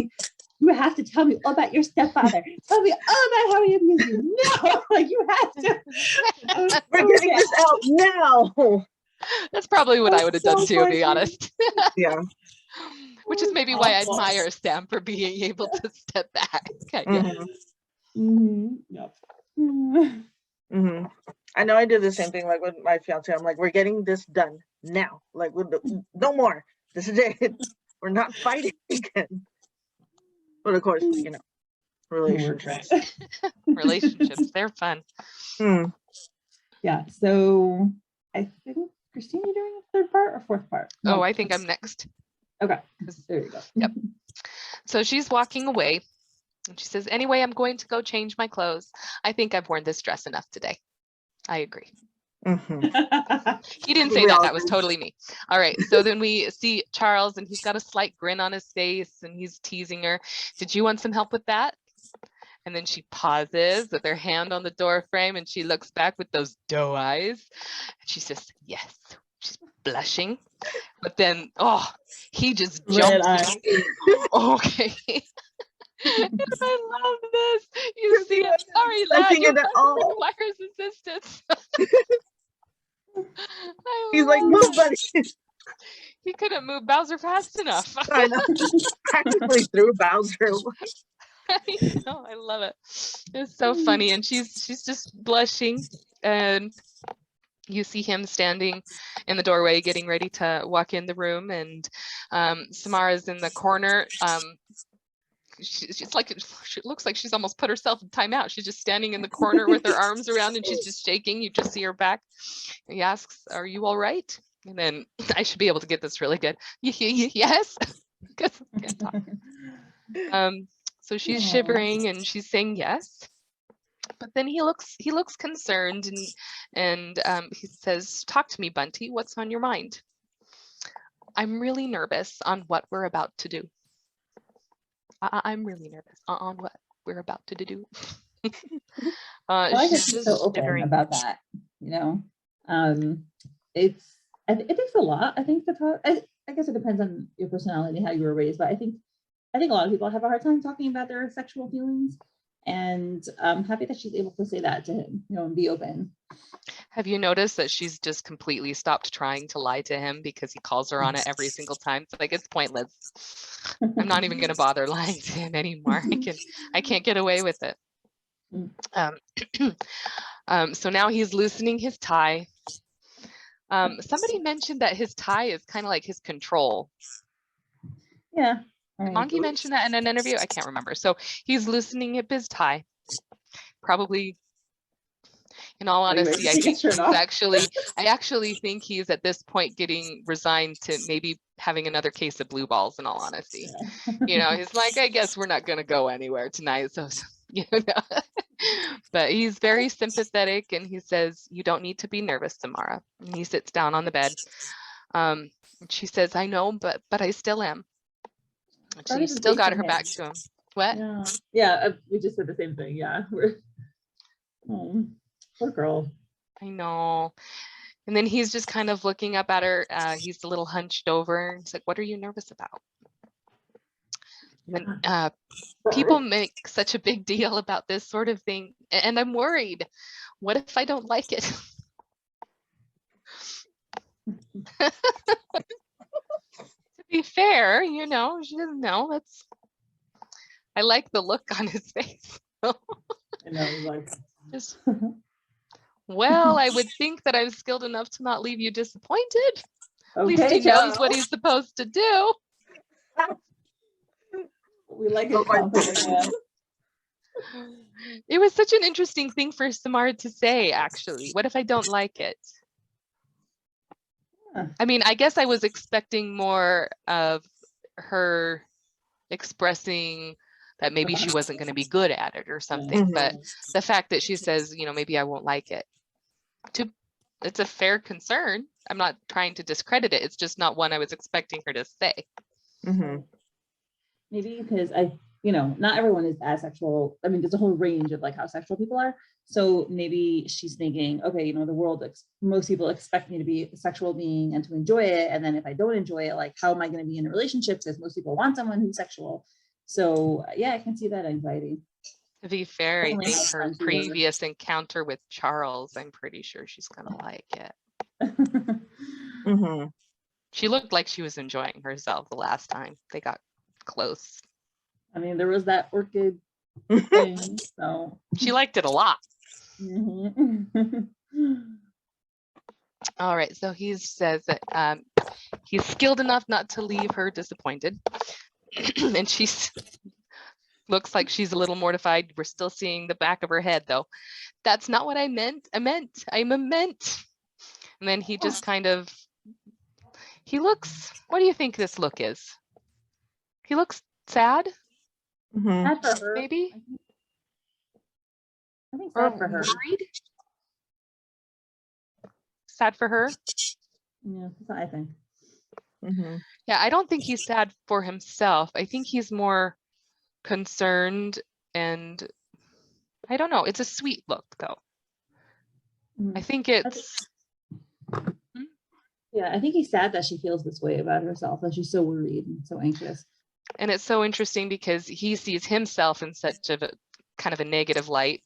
you have to tell me all about your stepfather. Tell me all about how he abused you. No, like, you have to. We're getting this out now. That's probably what I would have done too, to be honest. Yeah. Which is maybe why I admire Sam for being able to step back. Yep. I know I do the same thing, like with my fiance. I'm like, we're getting this done now. Like, no more. This is it. We're not fighting again. But of course, relationships. Relationships, they're fun. Yeah. So I think, Krystine, you're doing a third part or fourth part? No, I think I'm next. Okay. There you go. Yep. So she's walking away. And she says, anyway, I'm going to go change my clothes. I think I've worn this dress enough today. I agree. He didn't say that. That was totally me. All right. So then we see Charles, and he's got a slight grin on his face, and he's teasing her. Did you want some help with that? And then she pauses with her hand on the door frame, and she looks back with those doe eyes. And she says, yes. She's blushing. But then, he just jumps. Okay. I love this. You see it. Sorry, lad, your husband requires assistance. He's like, move, buddy. He couldn't move Bowser fast enough. I know. Practically threw Bowser. I know. I love it. It's so funny, and she's just blushing, and you see him standing in the doorway, getting ready to walk in the room, and Samara's in the corner. She's like, she looks like she's almost put herself in timeout. She's just standing in the corner with her arms around, and she's just shaking. You just see her back. He asks, are you all right? And then I should be able to get this really good. Yes. Because I can't talk. So she's shivering, and she's saying yes. But then he looks concerned, and he says, talk to me, Bunty. What's on your mind? I'm really nervous on what we're about to do. I'm really nervous on what we're about to do. I guess she's so open about that. It takes a lot, I think, to talk. I guess it depends on your personality, how you were raised, but I think a lot of people have a hard time talking about their sexual feelings, and I'm happy that she's able to say that to him, and be open. Have you noticed that she's just completely stopped trying to lie to him because he calls her on it every single time? It's like, it's pointless. I'm not even going to bother lying to him anymore. I can't get away with it. So now he's loosening his tie. Somebody mentioned that his tie is kind of like his control. Yeah. Did Monkey mention that in an interview? I can't remember. So he's loosening up his tie. Probably, in all honesty, I think he's I actually think he's at this point getting resigned to maybe having another case of blue balls, in all honesty. You know, he's like, I guess we're not going to go anywhere tonight. So, you know, but he's very sympathetic, and he says, you don't need to be nervous, Samara. And he sits down on the bed. She says, I know, but I still am. And she still got her back to him. What? Yeah, we just said the same thing. Yeah, we're poor girl. I know. And then he's just kind of looking up at her. He's a little hunched over. He's like, what are you nervous about? And then, people make such a big deal about this sort of thing, and I'm worried. What if I don't like it? To be fair, you know, she doesn't know. I like the look on his face. I know, like, well, I would think that I'm skilled enough to not leave you disappointed. At least okay, he knows what he's supposed to do. We like it. It was such an interesting thing for Samara to say, actually. What if I don't like it? I mean, I guess I was expecting more of her expressing that maybe she wasn't going to be good at it or something. But the fact that she says, you know, maybe I won't like it, it's a fair concern. I'm not trying to discredit it. It's just not one I was expecting her to say. Maybe because not everyone is as sexual. I mean, there's a whole range of like how sexual people are. So maybe she's thinking, okay, the world, most people expect me to be a sexual being and to enjoy it. And then if I don't enjoy it, like, how am I going to be in a relationship? Because most people want someone who's sexual. So yeah, I can see that anxiety. To be fair, I think her previous encounter with Charles, I'm pretty sure she's going to like it. She looked like she was enjoying herself the last time they got close. I mean, there was that orchid thing, so she liked it a lot. All right, so he says that he's skilled enough not to leave her disappointed. And she's looks like she's a little mortified. We're still seeing the back of her head, though. That's not what I meant. I meant. And then he just kind of, he looks, what do you think this look is? He looks sad. Sad for her, maybe. I think sad for her. Worried? Sad for her? Yeah, that's what I think. Yeah, I don't think he's sad for himself. I think he's more concerned, and I don't know. It's a sweet look, though. I think it's. Yeah, I think he's sad that she feels this way about herself, that she's so worried and so anxious. And it's so interesting because he sees himself in such a kind of a negative light,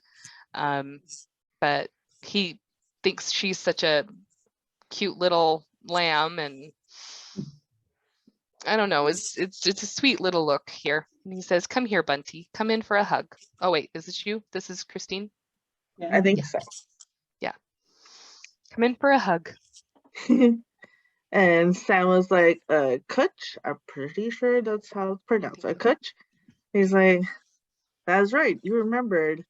but he thinks she's such a cute little lamb, and I don't know. It's a sweet little look here. And he says, "Come here, Bunty. Come in for a hug." Oh wait, is this you? This is Krystine. Yeah. I think so. Yeah. Come in for a hug. And Sam was like, "Kutch." I'm pretty sure that's how it's pronounced. Kutch. He's like, "That's right. You remembered."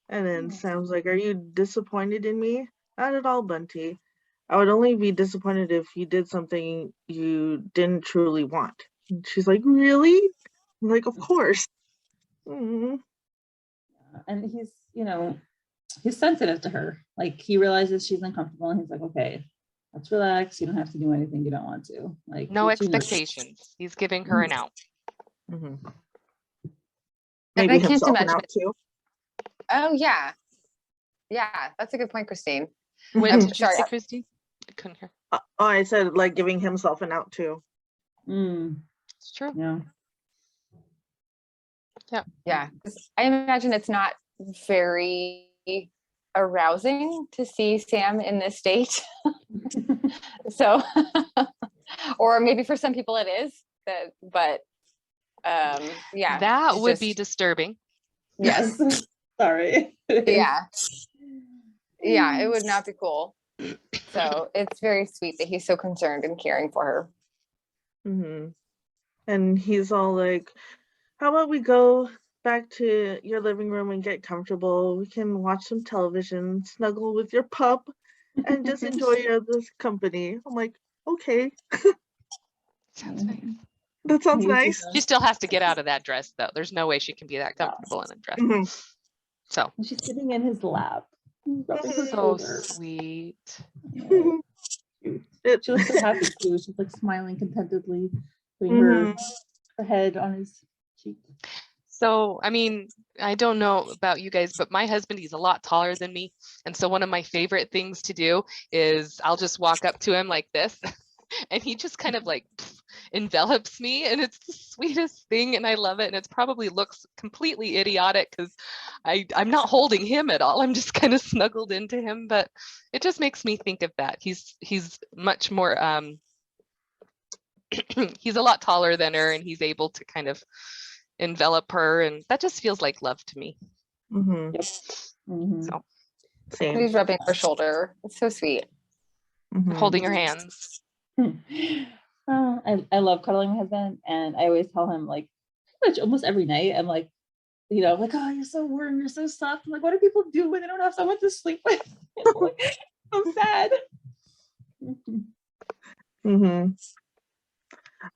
And then Sam's like, "Are you disappointed in me?" "Not at all, Bunty. I would only be disappointed if you did something you didn't truly want." And she's like, "Really?" I'm like, "Of course." And he's, he's sensitive to her. Like, he realizes she's uncomfortable, and he's like, "Okay, let's relax. You don't have to do anything you don't want to." Like, no expectations. He's giving her an out. Maybe himself an out too. Oh yeah, that's a good point, Krystine. What did you say, Krystine? I couldn't hear. I said like giving himself an out too. It's true. Yeah. I imagine it's not very arousing to see Sam in this state. So, or maybe for some people it is, but yeah. That would be disturbing. Yes. Sorry. Yeah. Yeah, it would not be cool. So it's very sweet that he's so concerned and caring for her. And he's all like, how about we go back to your living room and get comfortable? We can watch some television, snuggle with your pup, and just enjoy your other's company. I'm like, okay. Sounds nice. That sounds nice. She still has to get out of that dress, though. There's no way she can be that comfortable in a dress. So. And she's sitting in his lap. So sweet. She looks so happy too. She's like smiling contentedly, putting her head on his cheek. So, I mean, I don't know about you guys, but my husband, he's a lot taller than me. And so one of my favorite things to do is I'll just walk up to him like this and he just kind of like envelops me, and it's the sweetest thing, and I love it. And it's probably looks completely idiotic because I'm not holding him at all. I'm just kind of snuggled into him, but it just makes me think of that. He's much more he's a lot taller than her, and he's able to kind of envelop her, and that just feels like love to me. Yep. So Same. He's rubbing her shoulder. It's so sweet. Holding her hands. I love cuddling my husband, and I always tell him, like, pretty much almost every night, I'm like, you know, like, oh, you're so warm, you're so soft. I'm like, what do people do when they don't have someone to sleep with? I'm sad.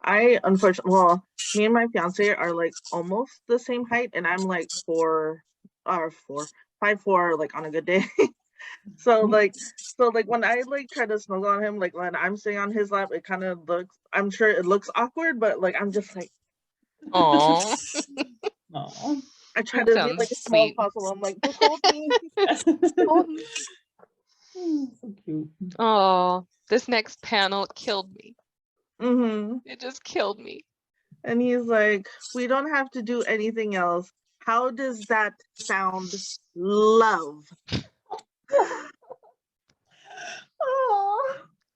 I unfortunately, well, me and my fiance are like almost the same height, and I'm like 5'4", like on a good day. So like when I like try to snuggle on him, like when I'm sitting on his lap, it kind of looks, I'm sure it looks awkward, but like I'm just like, oh, I try That to be like as small as possible. I'm like, just hold me. So cute. oh, this next panel killed me. Mm-hmm. It just killed me. And he's like, we don't have to do anything else. How does that sound? Love.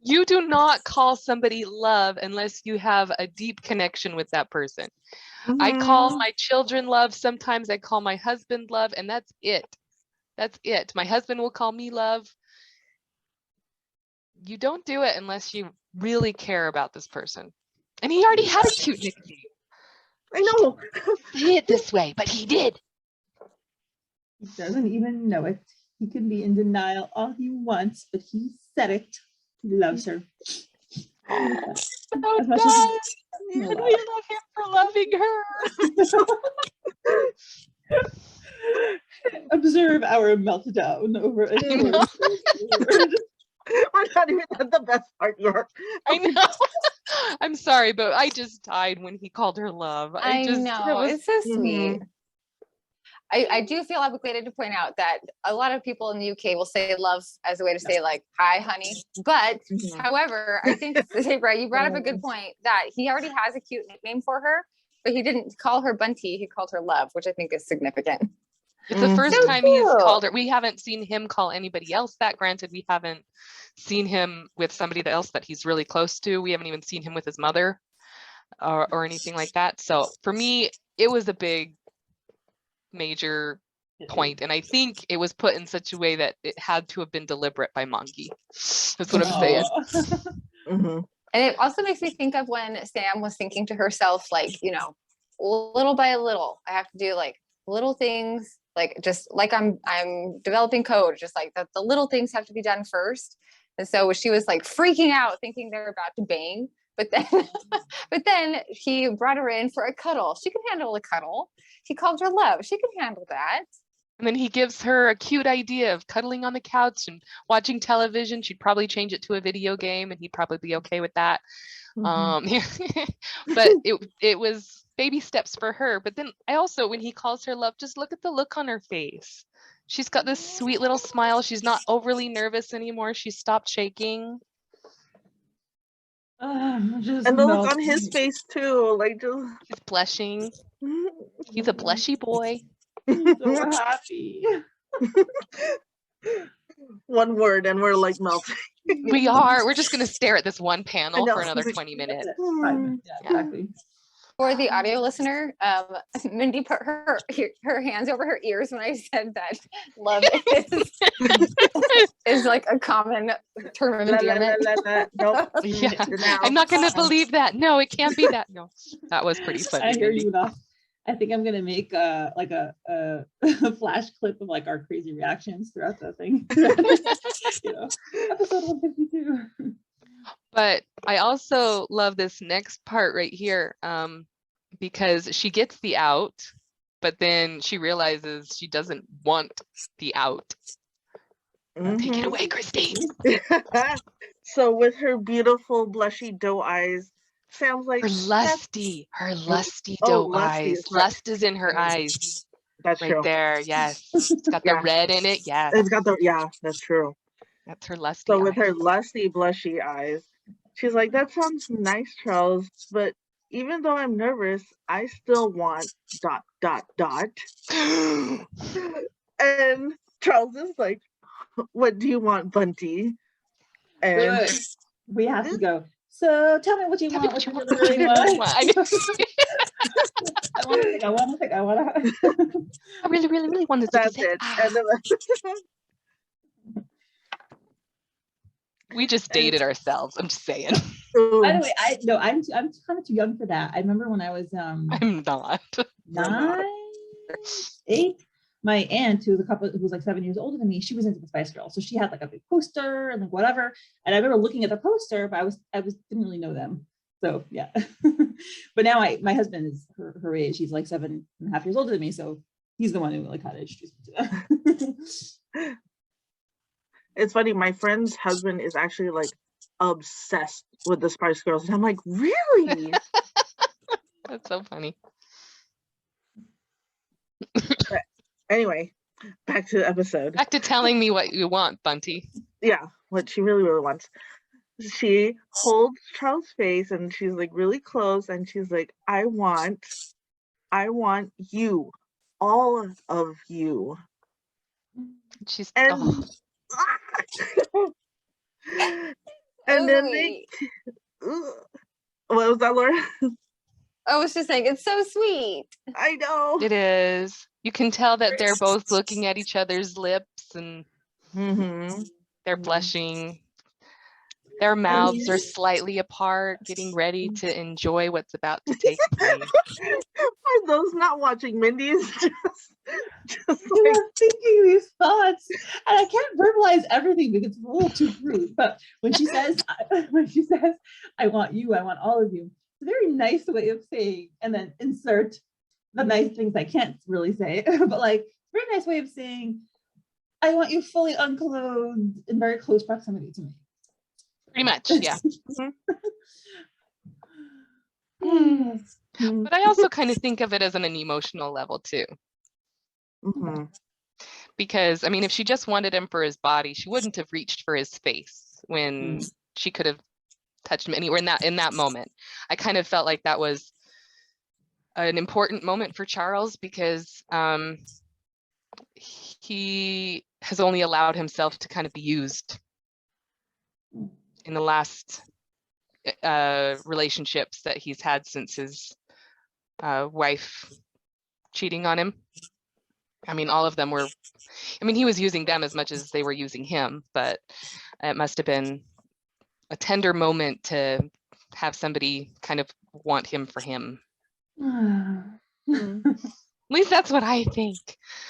You do not call somebody love unless you have a deep connection with that person. I call my children love. Sometimes I call my husband love, and that's it. That's it. My husband will call me love. You don't do it unless you really care about this person. And he already had a cute nickname. I know. Say it this way, but he did. He doesn't even know it. He can be in denial all he wants, but he said it. He loves her. So does. And we love him for loving her. Observe our meltdown over a We're not even at the best part yet. I know. I'm sorry, but I just died when he called her love. I know. It's so sweet. I do feel obligated to point out that a lot of people in the UK will say love as a way to say like, hi, honey. But however, I think, Sabra, you brought up a good point that he already has a cute nickname for her, but he didn't call her Bunty. He called her Love, which I think is significant. It's the first time he's called her. We haven't seen him call anybody else that. Granted, we haven't seen him with somebody else that he's really close to. We haven't even seen him with his mother or anything like that. So for me, it was a big, major point. And I think it was put in such a way that it had to have been deliberate by Monkey. That's what I'm saying. And it also makes me think of when Sam was thinking to herself, like, you know, little by little, I have to do like little things, like just like I'm developing code, just like the little things have to be done first. And so she was like freaking out thinking they're about to bang, but then he brought her in for a cuddle. She can handle a cuddle. He called her love. She can handle that. And then he gives her a cute idea of cuddling on the couch and watching television. She'd probably change it to a video game and he'd probably be okay with that. But it was baby steps for her. But then I also, when he calls her love, just look at the look on her face. She's got this sweet little smile. She's not overly nervous anymore. She stopped shaking. And the look on his face too, like just he's blushing. He's a blushy boy. He's so happy. One word and we're like melting. We are. We're just gonna stare at this one panel for another 20 minutes. Yeah, exactly. For the audio listener, Mindy put her hands over her ears when I said that love is like a common term of endearment. Nope. Yeah, Now. I'm not gonna believe that. No, it can't be that. No, that was pretty funny. I hear Mindy. you enough. I think I'm gonna make like a flash clip of like our crazy reactions throughout the thing. You know, episode 152. But I also love this next part right here, because she gets the out, but then she realizes she doesn't want the out. Take it away, Krystine. So with her beautiful blushy doe eyes, Sam's like, Her lusty doe lusty eyes. is right. Lust is in her eyes. That's Right true. there, yes. It's got the Yeah. red in it, yes. It's got the, yeah, that's true. That's her lusty So with eye. her lusty, blushy eyes, she's like, that sounds nice, Charles, but even though I'm nervous, I still want ... And Charles is like, what do you want, Bunty? And Wait. We have to go. So tell me what you want. What you What really you want. want. I want to think. I really wanted to that's say, it. And then, we just dated ourselves. I'm just saying. By the way, I'm kind of too young for that. I remember when I was I'm not. 9, 8. My aunt, who was like 7 years older than me, she was into the Spice Girls, so she had like a big poster and like whatever. And I remember looking at the poster, but I didn't really know them. So yeah. But now my husband is her age. He's like 7.5 years older than me, so he's the one who like kind of introduced me to them. it's funny. My friend's husband is actually like obsessed with the Spice Girls, and I'm like, really? That's so funny. Anyway, back to the episode. Back to telling me what you want, Bunty. Yeah, what she really wants. She holds Charles' face and she's like really close, and she's like, I want you, all of you. She's And and then what was that, Laura? I was just saying, it's so sweet. I know. It is. You can tell that they're both looking at each other's lips and they're blushing. Their mouths are slightly apart, getting ready to enjoy what's about to take place. For those not watching, Mindy is just I'm thinking these thoughts, and I can't verbalize everything because it's a little too rude. But when she says, I want you, I want all of you, it's a very nice way of saying, and then insert the nice things I can't really say, but like very nice way of saying, I want you fully unclothed in very close proximity to me. Pretty much, yeah. But I also kind of think of it as on an emotional level too. Because I mean, if she just wanted him for his body, she wouldn't have reached for his face when she could have touched him anywhere in that moment. I kind of felt like that was an important moment for Charles because he has only allowed himself to kind of be used in the last relationships that he's had since his wife cheating on him. I mean, all of them were, I mean, he was using them as much as they were using him, but it must have been a tender moment to have somebody kind of want him for him. At least that's what I think.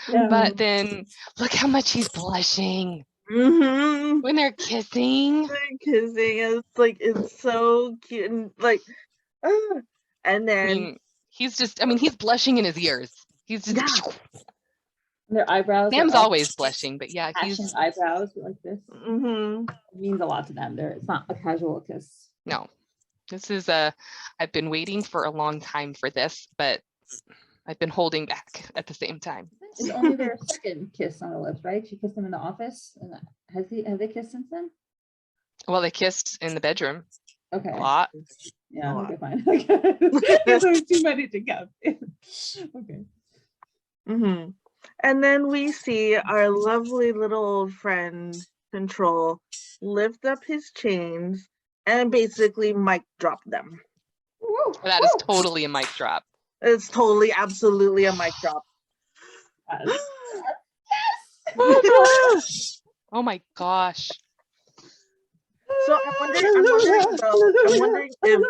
Yeah. But then look how much he's blushing when they're kissing. It's like, it's so cute and like, and then I mean, he's blushing in his ears. He's just Their eyebrows. Sam's always blushing, but yeah, he's eyebrows like this. Mm-hmm. It means a lot to them. It's not a casual kiss. No, this is I've been waiting for a long time for this, but I've been holding back at the same time. It's only their second kiss on the lips, right? She kissed him in the office, and have they kissed since then? Well, they kissed in the bedroom. Okay. A lot. Yeah. A lot. Okay. Fine. Okay. There's too many to count. Okay. Mm-hmm. And then we see our lovely little old friend Control lift up his chains and basically mic drop them. That is totally a mic drop. It's totally, absolutely a mic drop. Oh my gosh. So I'm wondering if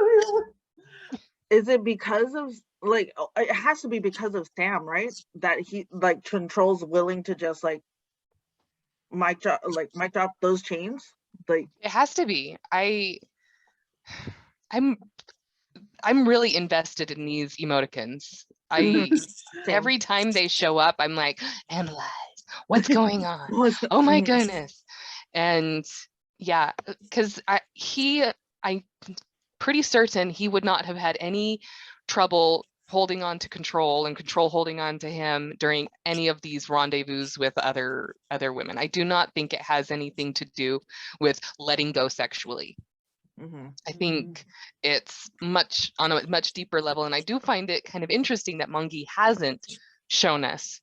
is it because of like it has to be because of Sam, right? That he like Control's willing to just like mic drop those chains. Like It has to be. I'm really invested in these emoticons. Every time they show up, I'm like, analyze what's going on. Oh my goodness. And yeah, because I'm pretty certain he would not have had any trouble holding on to Control and Control holding on to him during any of these rendezvous with other women. I do not think it has anything to do with letting go sexually. I think it's on a much deeper level, and I do find it kind of interesting that Mangi hasn't shown us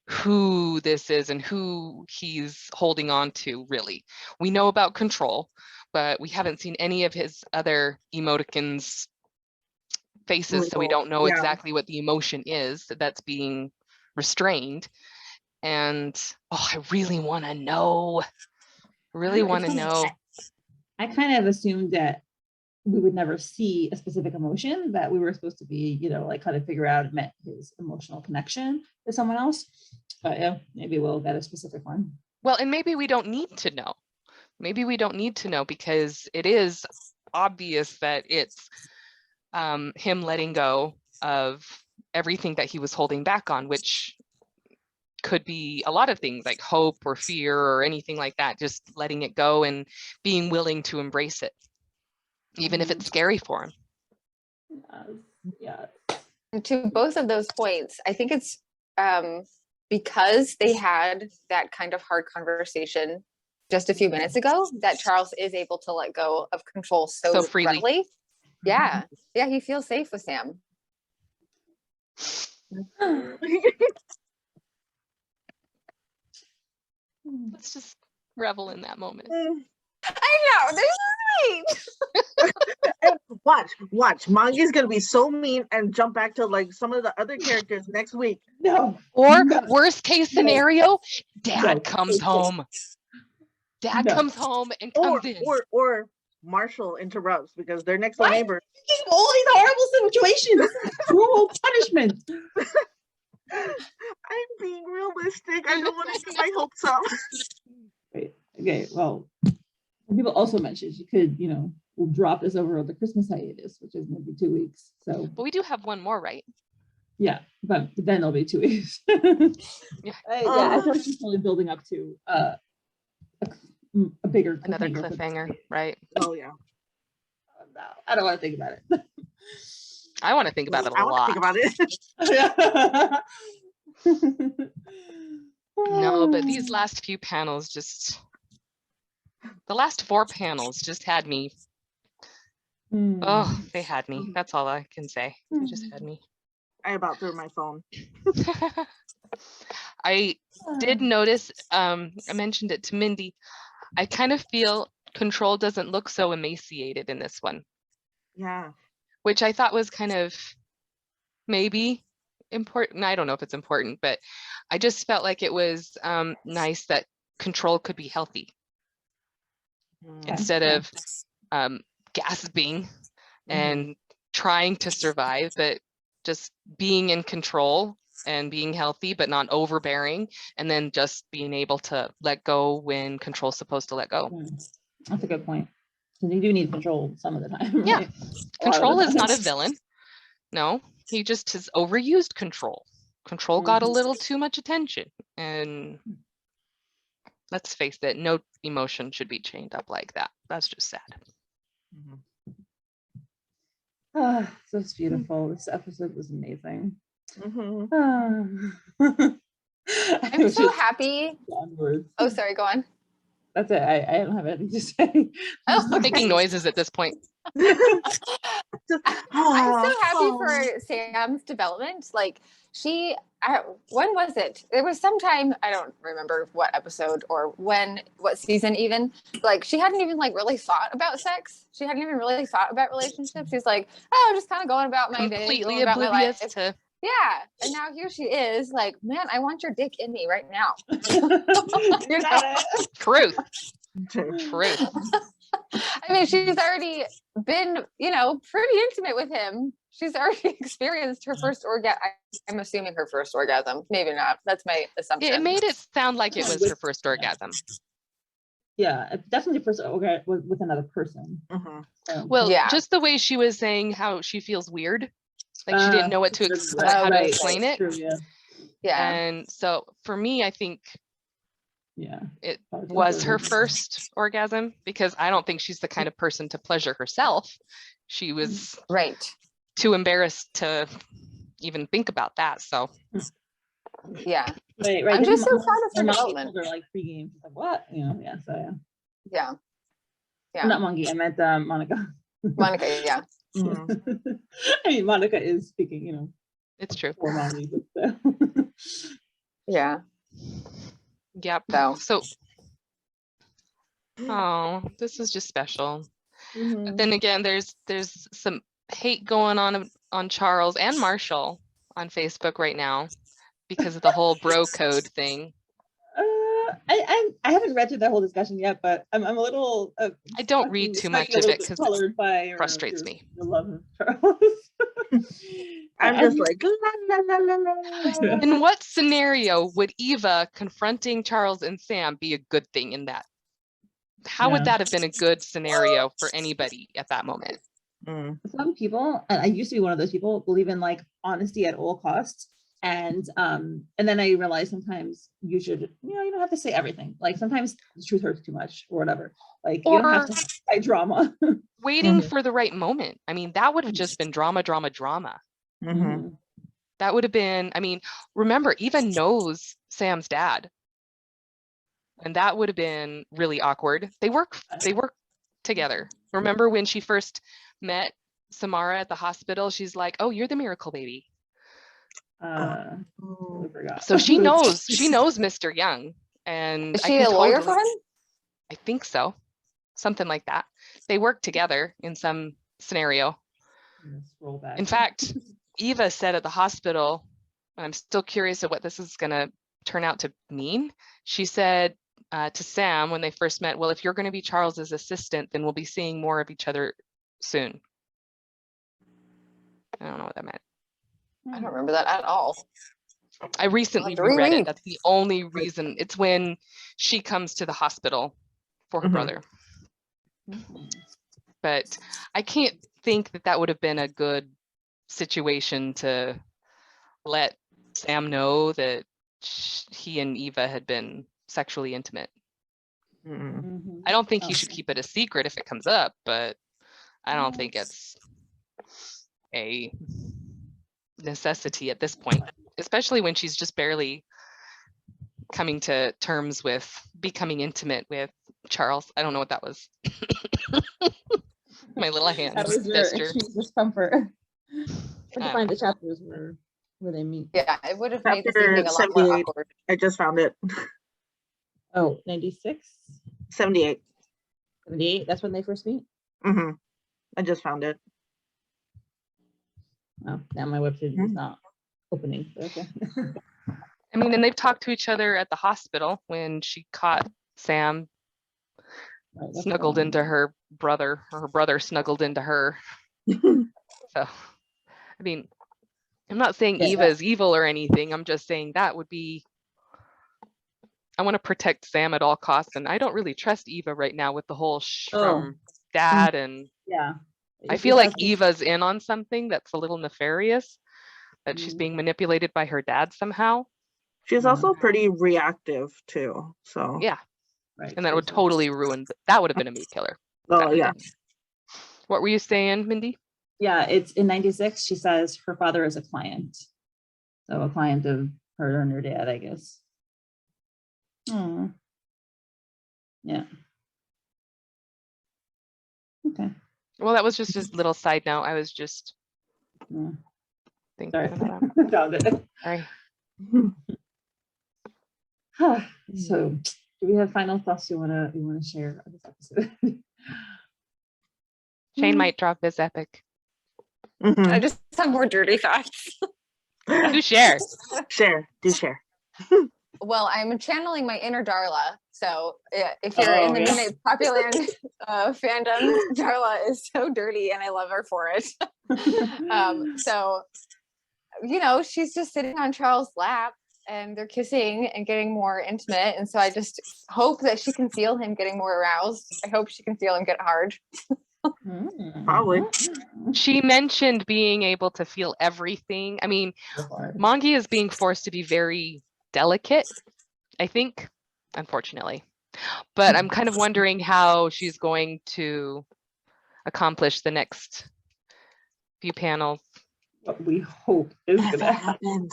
who this is and who he's holding on to, really. We know about Control, but we haven't seen any of his other emoticons faces, so we don't know exactly what the emotion is that's being restrained. And I really want to know. I kind of assumed that we would never see a specific emotion, that we were supposed to be, like kind of figure out meant his emotional connection to someone else. But yeah, maybe we'll get a specific one. Well, and maybe we don't need to know. Maybe we don't need to know, because it is obvious that it's him letting go of everything that he was holding back on, which could be a lot of things like hope or fear or anything like that, just letting it go and being willing to embrace it, even if it's scary for him. Yeah. To both of those points, I think it's because they had that kind of hard conversation just a few minutes ago that Charles is able to let go of Control so freely. readily. Yeah, he feels safe with Sam. Let's just revel in that moment. I know, they're sweet. Watch. Mangi's gonna be so mean and jump back to like some of the other characters next week. No. Or worst case scenario, Dad comes home. Dad comes home and comes in. Or Marshall interrupts because they're next door neighbors. All these horrible situations. Cruel punishment. I'm being realistic. I don't want to get my hopes up. Right. Okay. Well, people also mentioned you could, we'll drop this over the Christmas hiatus, which is maybe 2 weeks. So, but we do have one more, right? Yeah, but then it'll be 2 weeks. Yeah, I feel like it's only building up to a bigger another cliffhanger, right? Oh yeah. No, I don't want to think about it. I want to think about it a lot. I want to think about it. No, but these last few panels the last 4 panels just had me. Oh, they had me. That's all I can say. They just had me. I about threw my phone. I did notice, I mentioned it to Mindy, I kind of feel Control doesn't look so emaciated in this one. Yeah. Which I thought was kind of maybe important. I don't know if it's important, but I just felt like it was nice that Control could be healthy instead of gasping and trying to survive, but just being in control and being healthy, but not overbearing, and then just being able to let go when Control's supposed to let go. That's a good point. Because you do need control some of the time. Right? Yeah, Control is not a villain. No, he just has overused control. Control got a little too much attention, and let's face it, no emotion should be chained up like that. That's just sad. So it's beautiful. This episode was amazing. I'm so happy. Oh, sorry, go on. That's it. I don't have anything to say. Oh, Making noises at this point. I'm so happy for Sam's development. Like when was it? It was sometime, I don't remember what episode or what season even. Like she hadn't even like really thought about sex. She hadn't even really thought about relationships. She's like, oh, I'm just kind of going about my day, Completely going about my oblivious life. to. Yeah. And now here she is like, man, I want your dick in me right now. You got it. Truth. I mean, she's already been, pretty intimate with him. She's already experienced her first orgasm. I'm assuming her first orgasm. Maybe not. That's my assumption. It made it sound like it was her first orgasm. Yeah, definitely first with another person. Well, yeah. just the way she was saying how she feels weird. Like she didn't know what to how to explain it. True, yeah. And so for me, I think it Probably was her first orgasm, because I don't think she's the kind of person to pleasure herself. She was right. too embarrassed to even think about that. So yeah. Right. I'm just so proud of her development. They're like pre-game. She's like, what? Yeah. So yeah. Not Monkey. I meant Monica. Monica, yeah. I mean, Monica is speaking, it's true. For Monkey, but yeah. Yep. So this is just special. But then again, there's some hate going on Charles and Marshall on Facebook right now because of the whole bro code thing. I haven't read through that whole discussion yet, but I'm a little. I don't read too much of it because it frustrates me. The love of Charles. I'm just like, la, la, la, la, la. In what scenario would Eva confronting Charles and Sam be a good thing in that? How would that have been a good scenario for anybody at that moment? Some people, and I used to be one of those people, believe in like honesty at all costs. And then I realized sometimes you should, you don't have to say everything. Like sometimes the truth hurts too much or whatever. Like you don't have to fight drama. Waiting for the right moment. I mean, that would have just been drama. That would have been, I mean, remember, Eva knows Sam's dad. And that would have been really awkward. They work together. Remember when she first met Samara at the hospital? She's like, oh, you're the miracle baby. I forgot. So she knows Mr. Young. And is she a lawyer for him? I think so. Something like that. They work together in some scenario. Roll back. In fact, Eva said at the hospital, and I'm still curious of what this is going to turn out to mean. She said to Sam when they first met, well, if you're going to be Charles's assistant, then we'll be seeing more of each other soon. I don't know what that meant. I don't remember that at all. I recently reread it. That's the only reason. It's when she comes to the hospital for her brother. But I can't think that would have been a good situation to let Sam know that he and Eva had been sexually intimate. I don't think he should keep it a secret if it comes up, but I don't think it's a necessity at this point, especially when she's just barely coming to terms with becoming intimate with Charles. I don't know what that was. My little hand That was gesture. Discomfort. I find the chapters where they meet. Yeah, it would have made this Chapter evening a lot more awkward. I just found it. Oh, 96? 78. 78, that's when they first meet? I just found it. Oh, now my website is not opening. Okay. I mean, and they've talked to each other at the hospital when she caught Sam snuggled into her brother, or her brother snuggled into her. So, I mean, I'm not saying Eva is evil or anything. I'm just saying that would be, I want to protect Sam at all costs. And I don't really trust Eva right now with the whole from dad. And I feel like Eva's in on something that's a little nefarious, that she's being manipulated by her dad somehow. She's also pretty reactive too. So yeah. Right. And that would totally ruin, that would have been a mood killer. Oh yeah. What were you saying, Mindy? Yeah, it's in 96, she says her father is a client. So a client of her and her dad, I guess. Yeah. Okay. Well, that was just a little side note. I was just Yeah. thinking Sorry. about that. Found it. Sorry. So, do we have final thoughts you wanna share on this episode? Shane might drop his epic. I just have more dirty thoughts. Do share. Do share. Well, I'm channeling my inner Darla. So if you're in the Midnight Populand fandom, Darla is so dirty and I love her for it. So, you know, she's just sitting on Charles' lap and they're kissing and getting more intimate. And so I just hope that she can feel him getting more aroused. I hope she can feel him get hard. Probably. She mentioned being able to feel everything. I mean, Mongi is being forced to be very delicate, I think, unfortunately. But I'm kind of wondering how she's going to accomplish the next few panels. What we hope is going to happen.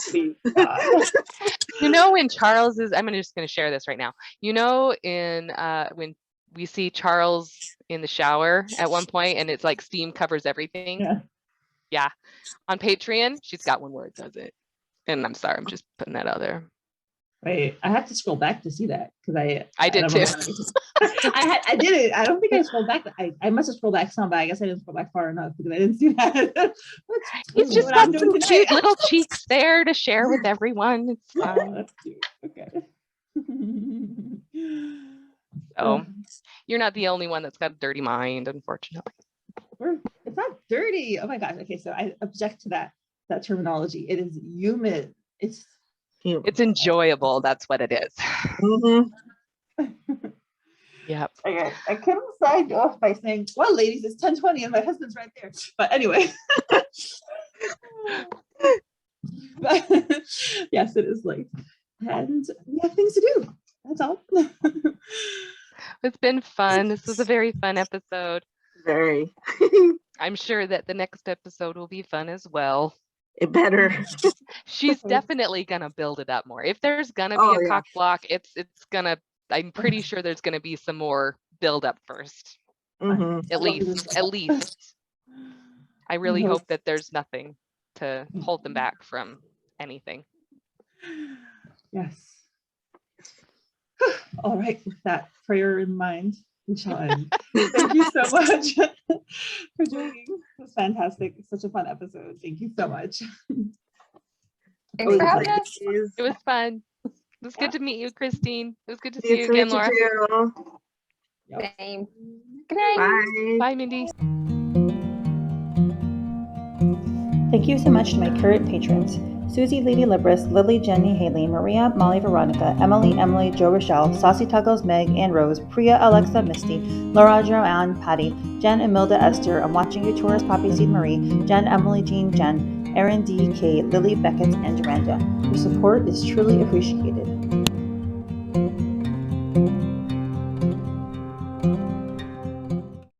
You know, when Charles is, I'm just going to share this right now. You know, in when we see Charles in the shower at one point and it's like steam covers everything. Yeah. On Patreon, she's got one where it does it. And I'm sorry, I'm just putting that out there. Wait, I have to scroll back to see that because I did too. I did it. I don't think I scrolled back. I must have scrolled back some, but I guess I didn't scroll back far enough because I didn't see that. He's just got some cute little cheeks there to share with everyone. It's fine. That's cute. Okay. So you're not the only one that's got a dirty mind, unfortunately. It's not dirty. Oh my gosh. Okay, so I object to that terminology. It is humid. It's enjoyable. That's what it is. Mm-hmm. Yep. Okay, I can sign off by saying, well, ladies, it's 10:20 and my husband's right there. But anyway. But, yes, it is late. And we have things to do. That's all. It's been fun. This was a very fun episode. Very. I'm sure that the next episode will be fun as well. It better. She's definitely gonna build it up more. If there's gonna be a cock block, it's gonna, I'm pretty sure there's gonna be some more build up first. Mm-hmm. At least. I really hope that there's nothing to hold them back from anything. Yes. All right, with that prayer in mind, we shall end. Thank you so much for joining. It was fantastic. Such a fun episode. Thank you so much. Thanks for having us. It was fun. It was good to meet you, Krystine. It was good to see you again, Laura. Same. Good night. Bye. Bye, Mindy. Thank you so much to my current patrons: Susie, Lady Libris, Lily, Jenny, Haley, Maria, Molly, Veronica, Emily, Joe, Rochelle, Saucy Tuggles, Meg, Ann Rose, Priya, Alexa, Misty, Laura, Joanne, Patty, Jen, Emilda, Esther, I'm Watching You, Taurus, Poppy Seed, Marie, Jen, Emily, Jean, Jen, Erin, D, Kate, Lily, Beckett, and Duranda. Your support is truly appreciated.